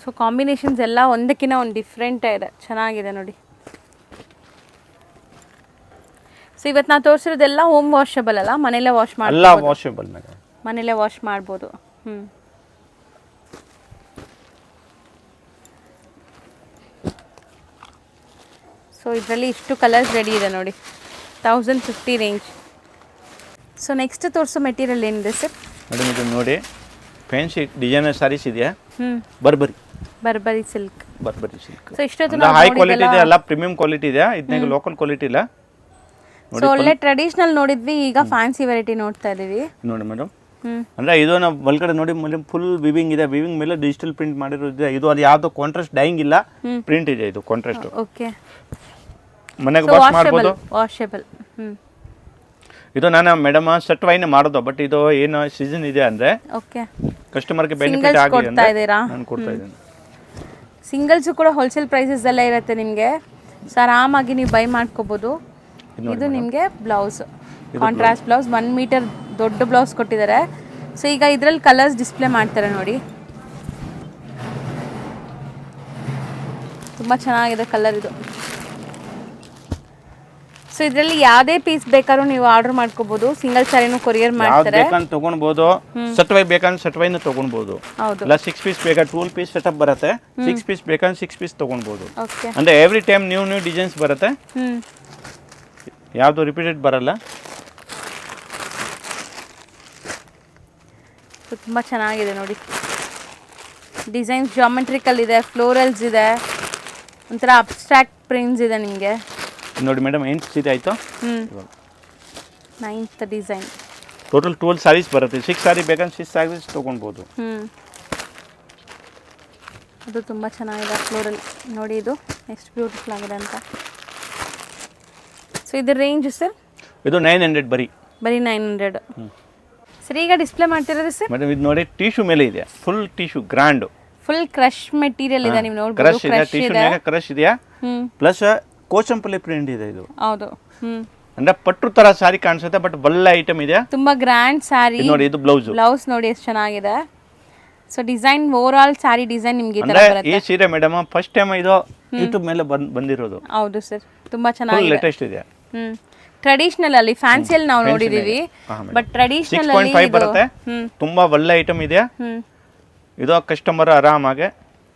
ಸೊ ಕಾಂಬಿನೇಷನ್ಸ್ ಎಲ್ಲ ಒಂದಕ್ಕಿಂತ ಒಂದು ಡಿಫ್ರೆಂಟ್ ಇದೆ, ಚೆನ್ನಾಗಿದೆ ನೋಡಿ. ಸೊ ಇವತ್ತು ನಾವು ತೋರಿಸಿರೋದೆಲ್ಲ ಹೋಮ್ ವಾಷಬಲ್ ಅಲ್ಲ, ಮನೇಲೆ ವಾಶ್ ಮಾಡಿ, ಎಲ್ಲ ವಾಷಬಲ್ ಮೇಡಮ್, ಮನೇಲೆ ವಾಶ್ ಮಾಡ್ಬೋದು. ಸೊ ಇದರಲ್ಲಿ ಇಷ್ಟು ಕಲರ್ಸ್ ರೆಡಿ ಇದೆ ನೋಡಿ, 1050 ರೇಂಜ್. ಸೊ ನೆಕ್ಸ್ಟ್ ತೋರಿಸೋ ಮೆಟೀರಿಯಲ್ ಏನಿದೆ ಸರ್? ಮೇಡಮ್ ಇದು ನೋಡಿ ಫ್ಯಾನ್ಸಿ ಡಿಸೈನರ್ ಸ್ಯಾರೀಸ್ ಇದೆಯಾ, ಬರ್ಬರಿ ಸಿಲ್ಕ್. ಸೊ ಇಷ್ಟೊತ್ತು ಹೈ ಕ್ವಾಲಿಟಿ ಇದೆ, ಎಲ್ಲ ಪ್ರೀಮಿಯಂ ಕ್ವಾಲಿಟಿ ಇದೆ, ಇದನ್ನ ಲೋಕಲ್ ಕ್ವಾಲಿಟಿ ಇಲ್ಲ. ಸೊ ಒಳ್ಳೆ ಟ್ರೆಡಿಷನಲ್ ನೋಡಿದ್ವಿ, ಈಗ ಫ್ಯಾನ್ಸಿ ವೆರೈಟಿ ನೋಡ್ತಾ ಇದೀವಿ ನೋಡಿ ಮೇಡಮ್. ಅಂದ್ರೆ ಇದು ನಾವು ಒಳಗಡೆ ನೋಡಿ ಮೇಡಮ್ ಫುಲ್ ವಿವಿಂಗ್ ಇದೆ, ವಿವಿಂಗ್ ಮೇಲೆ ಡಿಜಿಟಲ್ ಪ್ರಿಂಟ್ ಮಾಡಿರೋದಿದೆ. ಇದು ಅದು ಯಾವ್ದು ಕಾಂಟ್ರಾಸ್ಟ್ ಡೈಯಿಂಗ್ ಇಲ್ಲ, ಪ್ರಿಂಟ್ ಇದೆ, ಇದು ಕಾಂಟ್ರಾಸ್ಟ್. ಓಕೆ, ಮನೆಗೆ ವಾಶ್ ಮಾಡಬಹುದು, ವಾಷಬಲ್. ಇದು ನಾನು ಮೇಡಮ್ ಸೆಟ್ ವೈನ್ ಮಾಡೋದು, ಬಟ್ ಇದು ಏನು ಸೀಸನ್ ಇದೆ ಅಂದ್ರೆ ಓಕೆ ಕಸ್ಟಮರ್ಗೆ ಬೆನಿಫಿಟ್ ಆಗಲಿ ಅಂತ ನಾನು ಕೊಡ್ತಾ ಇದ್ದೀನಿ. ಸಿಂಗಲ್ಸ್ ಕೂಡ ಹೋಲ್ಸೇಲ್ ಪ್ರೈಸಸ್ ಎಲ್ಲ ಇರುತ್ತೆ ನಿಮಗೆ, ಸೊ ಆರಾಮಾಗಿ ನೀವು ಬೈ ಮಾಡ್ಕೋಬಹುದು. ಇದು ನಿಮಗೆ ಬ್ಲೌಸ್, ಕಾಂಟ್ರಾಸ್ಟ್ ಬ್ಲೌಸ್, 1 ಮೀಟರ್ ದೊಡ್ಡ ಬ್ಲೌಸ್ ಕೊಟ್ಟಿದ್ದಾರೆ. ಸೊ ಈಗ ಇದರಲ್ಲಿ ಕಲರ್ಸ್ ಡಿಸ್ಪ್ಲೇ ಮಾಡ್ತಾರೆ ನೋಡಿ, ತುಂಬ ಚೆನ್ನಾಗಿದೆ ಕಲರ್ ಇದು. ಸೊ ಇದರಲ್ಲಿ ಯಾವುದೇ ಪೀಸ್ ಬೇಕಾದ್ರೂ ನೀವು ಆರ್ಡರ್ ಮಾಡ್ಕೋಬಹುದು, ಸಿಂಗಲ್ ಸಾರಿನೂ ಕೊರಿಯರ್ ಮಾಡ್ತಾರೆ. ಬೇಕಂತ ತಗೊಳ್ಬಹುದು, ಸೆಟ್ ವೈ ಬೇಕಂದ್ರೆ ಸೆಟ್ ವೈನ ತಗೊಳ್ಬಹುದು. ಇಲ್ಲ 6 ಪೀಸ್ ಬೇಕಾ 12 ಪೀಸ್ ಸೆಟಪ್ ಬರುತ್ತೆ, 6 ಪೀಸ್ ಬೇಕಂದ್ರೆ 6 ಪೀಸ್ ತಗೊಳ್ಬಹುದು. ಅಂದ್ರೆ ಎವ್ರಿ ಟೈಮ್ ನ್ಯೂ ಡಿಸೈನ್ಸ್ ಬರುತ್ತೆ, ಯಾವುದು ರಿಪೀಟೆಡ್ ಬರಲ್ಲ. ತುಂಬ ಚೆನ್ನಾಗಿದೆ ನೋಡಿ, ಡಿಸೈನ್ಸ್ ಜಾಮೆಟ್ರಿಕಲ್ ಇದೆ, ಫ್ಲೋರಲ್ಸ್ ಇದೆ, ಒಂಥರ ಅಬ್ಸ್ಟ್ರಾಕ್ಟ್ ಪ್ರಿಂಟ್ಸ್ ಇದೆ ನಿಮಗೆ ನೋಡಿ ಮೇಡಮ್. 8 ಸೀರೆ ಆಯಿತು, 9th ಡಿಸೈನ್. ಟೋಟಲ್ 12 ಸಾರೀಸ್ ಬರುತ್ತೆ. 6 ಸಾರಿ ಬೇಕಂದ್ರೆ 6 ಸಾರೀಸ್ ತೊಗೊಳ್ಬೋದು. ಅದು ತುಂಬ ಚೆನ್ನಾಗಿದೆ ಫ್ಲೋರಲ್ ನೋಡಿ, ಇದು ಎಷ್ಟು ಬ್ಯೂಟಿಫುಲ್ ಆಗಿದೆ ಅಂತ. ಸೊ ಇದು ರೇಂಜ್ ಸರ್? ಇದು 900 ಬರೀ 900. ಸರ್ ಈಗ ಡಿಸ್ಪ್ಲೇ ಮಾಡ್ತಿರೋದು ಸರ್? ಮೇಡಮ್ ಇದು ನೋಡಿ ಟಿಶ್ಯೂ ಮೇಲೆ ಇದೆ, full tissue grand, full crush material ಇದೆ, ನೀವು ನೋಡಬಹುದು. ಕ್ರಶ್ ಇದೆ, ಟಿಶ್ಯೂ ಮೇಲೆ ಕ್ರಶ್ ಇದೆಯಾ, ಪ್ಲಸ್ ಕೋಚಂಪಲ್ಲಿ ಪ್ರಿಂಟ್ ಇದೆ. ಇದು ಹೌದು, ಅಂದ್ರೆ ಪಟ್ಟು ತರ ಸಾರಿ ಕಾಣಿಸುತ್ತೆ, ಬಟ್ ಒಳ್ಳೆ ಐಟಮ್ ಇದೆ, ತುಂಬಾ ಗ್ರ್ಯಾಂಡ್ ಸಾರಿ ನೋಡಿ. ಇದು ಬ್ಲೌಸ್ ನೋಡಿ ಎಷ್ಟು ಚೆನ್ನಾಗಿದೆ. ಸೊ ಡಿಸೈನ್ ಓವರ್ ಆಲ್ ಸಾರಿ ಡಿಸೈನ್ ನಿಮಗೆ ಈ ತರ ಬರುತ್ತೆ. ಈ ಸೀರೆ ಮೇಡಮ್ ಫಸ್ಟ್ ಟೈಮ್ ಇದು ಯೂಟ್ಯೂಬ್ ಮೇಲೆ ಬಂದಿರೋದು. ಹೌದು ಸರ್, ತುಂಬಾ ಚೆನ್ನಾಗಿದೆ, ಲೇಟೆಸ್ಟ್ ಇದೆ. ಟ್ರೆಡಿಷನಲ್ ಅಲ್ಲಿ ಫ್ಯಾನ್ಸಿ ಅಲ್ಲಿ ನಾವು ನೋಡಿದೀವಿ, ಬಟ್ ಟ್ರೆಡಿಷನಲ್ ಅಲ್ಲಿ 6.5 ಬರುತ್ತೆ, ತುಂಬಾ ಒಳ್ಳೆ ಐಟಮ್ ಇದೆ. ಇದು ಕಸ್ಟಮರ್ ಆರಾಮಾಗಿ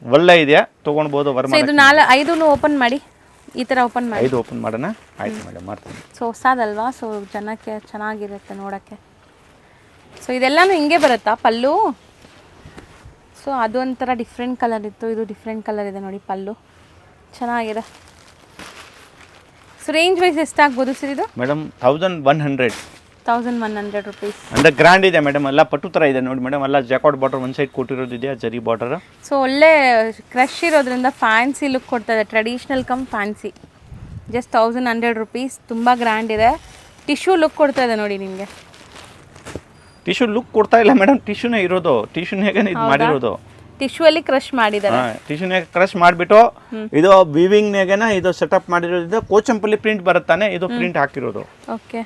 ಒಳ್ಳೆ ಇದೆ ತಗೊಳ್ಬಹುದು. ಇದು 5 ಓಪನ್ ಮಾಡಿ, ಈ ತರ ಓಪನ್ ಮಾಡಿ. 5 ಓಪನ್ ಮಾಡೋಣ, ಆಯ್ತು ಮೇಡಮ್ ಮಾಡ್ತೀನಿ. ಸೊ ಹೊಸದಲ್ವಾ, ಸೊ ಜನಕ್ಕೆ ಚೆನ್ನಾಗಿರುತ್ತೆ ನೋಡಕ್ಕೆ. ಸೊ ಇದೆಲ್ಲಾನು ಹಿಂಗೆ ಬರುತ್ತಾ ಪಲ್ಲು? ಸೊ ಅದೊಂಥರ ಡಿಫ್ರೆಂಟ್ ಕಲರ್ ಇತ್ತು, ಇದು ಡಿಫ್ರೆಂಟ್ ಕಲರ್ ಇದೆ ನೋಡಿ ಪಲ್ಲು, ಚೆನ್ನಾಗಿದೆ. ಸೊ ರೇಂಜ್ ವೈಸ್ ಎಷ್ಟಾಗ್ಬೋದು ಸರ್ ಇದು? Madam 1100 rupees. ಅಂದ್ರೆ ಗ್ರ್ಯಾಂಡ್ ಇದೆ ಮೇಡಮ್, ಎಲ್ಲ ಪಟ್ಟು ತರ ಇದೆ ನೋಡಿ ಮೇಡಮ್. ಎಲ್ಲ ಜಾಕಾಟ್ ಬಾರ್ಡರ್ ಒಂದು ಸೈಡ್ ಕೊಟ್ಟಿರೋದಿದೆಯಾ, ಜರಿ ಬಾರ್ಡರ್. ಸೊ ಒಳ್ಳೆ ಕ್ರಶ್ ಇರೋದ್ರಿಂದ ಫ್ಯಾನ್ಸಿ ಲುಕ್ ಕೊಡ್ತದೆ, traditional come fancy. Just 1100 rupees, ತುಂಬ ಗ್ರ್ಯಾಂಡ್ ಇದೆ. ಟಿಶ್ಯೂ ಲುಕ್ ಕೊಡ್ತಾ ಇದೆ ನೋಡಿ ನಿಮಗೆ. ಟಿಶ್ಯೂ ಲುಕ್ ಕೊಡ್ತಾ ಇಲ್ಲ ಮೇಡಮ್, ಟಿಶ್ಯೂನೇ ಇರೋದು, ಟಿಶ್ಯೂನಾಗೆ ಇದು ಮಾಡಿರೋದು. ಟಿಶ್ಯೂ ಅಲ್ಲಿ ಕ್ರಶ್ ಮಾಡಿದ್ದಾರೆ, ಟಿಶ್ಯೂನಾಗೆ ಕ್ರಶ್ ಮಾಡಿಬಿಟ್ಟು ಇದು ವೀವಿಂಗ್ನಾಗೆನ ಇದು ಸೆಟಪ್ ಮಾಡಿರೋದು. ಕೋಚಂಪಲ್ಲಿ ಪ್ರಿಂಟ್ ಬರುತ್ತಾನೆ, ಇದು ಪ್ರಿಂಟ್ ಹಾಕಿರೋದು. ಓಕೆ,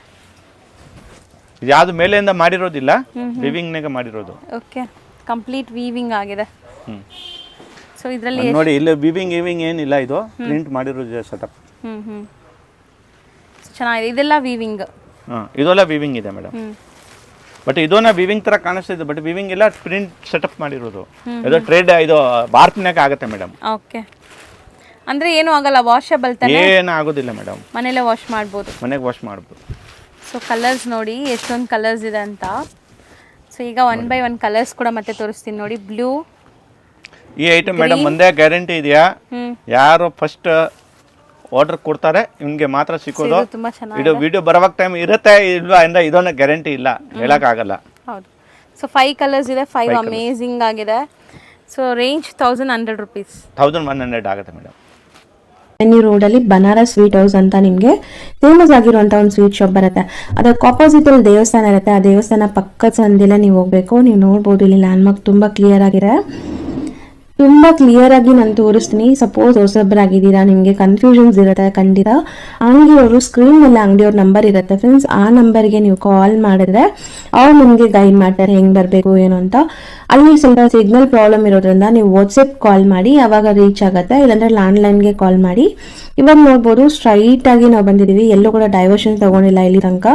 ಯಾವುದು ಮೇಲೆಯಿಂದ ಮಾಡಿರೋದಿಲ್ಲ, ವೀವಿಂಗ್ನಾಗೆ ಮಾಡಿರೋದು. ಓಕೆ, ಕಂಪ್ಲೀಟ್ ವೀವಿಂಗ್ ಆಗಿದೆ. ಸೊ ಇದರಲ್ಲಿ ನೋಡಿ ಇಲ್ಲಿ ವೀವಿಂಗ್ ಏನಿಲ್ಲ, ಇದು ಪ್ರಿಂಟ್ ಮಾಡಿರೋದು ಸೆಟಪ್. ಚೆನ್ನಾಗಿದೆ, ಇದೆಲ್ಲ ವೀವಿಂಗ್. ಇದೆಲ್ಲ ವೀವಿಂಗ್ ಇದೆ ಮೇಡಮ್. ಬಟ್ ಇದನ್ನ ವಿವಿಂಗ್ ತರ ಕಾಣಿಸ್ತಿದೆ, ಬಟ್ ವಿವಿಂಗ್ ಎಲ್ಲ ಪ್ರಿಂಟ್ ಸೆಟಪ್ ಮಾಡಿರೋದು. ಇದು ಟ್ರೇಡ್ ಇದು ಭಾರತನಾಗ ಆಗುತ್ತೆ ಮೇಡಮ್. ಓಕೆ, ಅಂದ್ರೆ ಏನು ಆಗಲ್ಲ, ವಾಷಬಲ್ ತಾನೆ? ಏನು ಆಗೋದಿಲ್ಲ ಮೇಡಮ್, ಮನೇಲೆ ವಾಶ್ ಮಾಡ್ಬೋದು. ಮನೆಗೆ ವಾಶ್ ಮಾಡ್ಬೋದು. ಸೊ ಕಲರ್ಸ್ ನೋಡಿ ಎಷ್ಟೊಂದು ಕಲರ್ಸ್ ಇದೆ ಅಂತ. ಸೊ ಈಗ 1 by 1 ಕಲರ್ಸ್ ಕೂಡ ಮತ್ತೆ ತೋರಿಸ್ತೀನಿ ನೋಡಿ. ಬ್ಲೂ ಈ ಐಟಮ್ ಮೇಡಮ್ ಒಂದೇ ಗ್ಯಾರಂಟಿ ಇದೆಯಾ, ಯಾರು ಫಸ್ಟ್ ಆರ್ಡರ್ ಕೊಡ್ತಾರೆ ಇವ್ನಿಗೆ ಮಾತ್ರ ಸಿಕ್ಕೋದು. ತುಂಬಾ ಚೆನ್ನಾಗಿ ಇದು ವಿಡಿಯೋ ಬರೋವಾಗ ಟೈಮ್ ಇರುತ್ತೆ ಇಲ್ವಾ ಅಂದ್ರೆ ಇದೊಂದು ಗ್ಯಾರಂಟಿ ಇಲ್ಲ, ಹೇಳಕ್ಕಾಗಲ್ಲ. ಹೌದು. ಸೊ 5 ಕಲರ್ಸ್ ಇದೆ, 5 ಅಮೇಝಿಂಗ್ ಆಗಿದೆ. So range 1100 rupees. 1100 ಆಗುತ್ತೆ ಮೇಡಮ್. ಎನ್ನಿ ರೋಡಲ್ಲಿ ಬನಾರಸ್ ಸ್ವೀಟ್ ಹೌಸ್ ಅಂತ ನಿಮಗೆ ಫೇಮಸ್ ಆಗಿರುವಂಥ ಒಂದು ಸ್ವೀಟ್ ಶಾಪ್ ಬರುತ್ತೆ. ಅದಕ್ಕೆ ಆಪೋಸಿಟ್ ಅಲ್ಲಿ ದೇವಸ್ಥಾನ ಇರುತ್ತೆ. ಆ ದೇವಸ್ಥಾನ ಪಕ್ಕದ ಸಂದಿಲ್ಲ ನೀವು ಹೋಗ್ಬೇಕು. ನೀವು ನೋಡ್ಬೋದು ಇಲ್ಲಿ ಲ್ಯಾಂಡ್ಮಾರ್ಕ್ ತುಂಬ ಕ್ಲಿಯರ್ ಆಗಿದೆ. ತುಂಬ ಕ್ಲಿಯರ್ ಆಗಿ ನಾನು ತೋರಿಸ್ತೀನಿ. ಸಪೋಸ್ ಹೊಸಬ್ರಾಗಿದ್ದೀರಾ, ನಿಮಗೆ ಕನ್ಫ್ಯೂಷನ್ಸ್ ಇರುತ್ತೆ ಖಂಡಿತ. ಅಂಗಡಿಯವರು ಸ್ಕ್ರೀನ್ ಮೇಲೆ ಅಂಗಡಿಯವ್ರ ನಂಬರ್ ಇರುತ್ತೆ ಫ್ರೆಂಡ್ಸ್, ಆ ನಂಬರ್ಗೆ ನೀವು ಕಾಲ್ ಮಾಡಿದ್ರೆ ಅವ್ರು ನಿಮಗೆ ಗೈಡ್ ಮಾಡ್ತಾರೆ ಹೆಂಗೆ ಬರಬೇಕು ಏನು ಅಂತ. ಅಲ್ಲಿ ಸ್ವಲ್ಪ ಸಿಗ್ನಲ್ ಪ್ರಾಬ್ಲಮ್ ಇರೋದ್ರಿಂದ ನೀವು ವಾಟ್ಸಪ್ ಕಾಲ್ ಮಾಡಿ, ಆವಾಗ ರೀಚ್ ಆಗುತ್ತೆ. ಇಲ್ಲಾಂದ್ರೆ ಲ್ಯಾಂಡ್ಲೈನ್ಗೆ ಕಾಲ್ ಮಾಡಿ. ಇವಾಗ ನೋಡ್ಬೋದು ಸ್ಟ್ರೈಟ್ ಆಗಿ ನಾವು ಬಂದಿದ್ದೀವಿ, ಎಲ್ಲೂ ಕೂಡ ಡೈವರ್ಷನ್ ತಗೊಂಡಿಲ್ಲ ಇಲ್ಲಿ ತನಕ.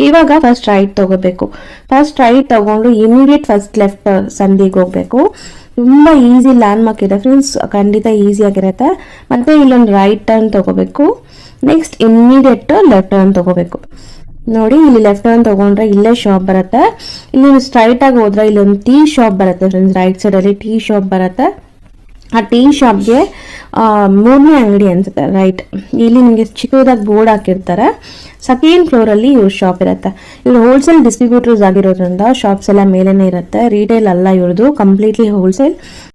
ಇವಾಗ ಫಸ್ಟ್ ರೈಟ್ ತಗೋಬೇಕು. ಫಸ್ಟ್ ರೈಟ್ ತಗೊಂಡು ಇಮಿಡಿಯೇಟ್ ಫಸ್ಟ್ ಲೆಫ್ಟ್ ಸಂದಿಗೆ ಹೋಗ್ಬೇಕು. ತುಂಬ ಈಸಿ ಲ್ಯಾಂಡ್ ಮಾರ್ಕ್ ಇದೆ ಫ್ರೆಂಡ್ಸ್, ಖಂಡಿತ ಈಸಿ ಆಗಿರುತ್ತೆ. ಮತ್ತೆ ಇಲ್ಲೊಂದು ರೈಟ್ ಟರ್ನ್ ತಗೋಬೇಕು. ನೆಕ್ಸ್ಟ್ ಇಮಿಡಿಯೇಟ್ ಲೆಫ್ಟ್ ಟರ್ನ್ ತಗೋಬೇಕು. ನೋಡಿ ಇಲ್ಲಿ ಲೆಫ್ಟ್ ಟರ್ನ್ ತಗೊಂಡ್ರೆ ಇಲ್ಲೇ ಶಾಪ್ ಬರುತ್ತೆ. ಇಲ್ಲಿ ಸ್ಟ್ರೈಟ್ ಆಗಿ ಹೋದ್ರೆ ಇಲ್ಲೊಂದು ಟೀ ಶಾಪ್ ಬರುತ್ತೆ ಫ್ರೆಂಡ್ಸ್, ರೈಟ್ ಸೈಡ್ ಅಲ್ಲಿ ಟೀ ಶಾಪ್ ಬರುತ್ತೆ. ಆ ಟೀ ಶಾಪ್ಗೆ 3ನೇ ಅಂಗಡಿ ಅನ್ಸುತ್ತೆ ರೈಟ್. ಇಲ್ಲಿ ನಿಮಗೆ ಚಿಕ್ಕದಾಗಿ ಬೋರ್ಡ್ ಹಾಕಿರ್ತಾರೆ. ಸೆಕೆಂಡ್ ಫ್ಲೋರಲ್ಲಿ ಇವ್ರ ಶಾಪ್ ಇರುತ್ತೆ. ಇವ್ರು ಹೋಲ್ಸೇಲ್ ಡಿಸ್ಟ್ರಿಬ್ಯೂಟರ್ಸ್ ಆಗಿರೋದ್ರಿಂದ ಶಾಪ್ಸ್ ಎಲ್ಲ ಮೇಲೇನೆ ಇರುತ್ತೆ. ರಿಟೇಲ್ ಅಲ್ಲ ಇವ್ರದ್ದು, ಕಂಪ್ಲೀಟ್ಲಿ ಹೋಲ್ಸೇಲ್.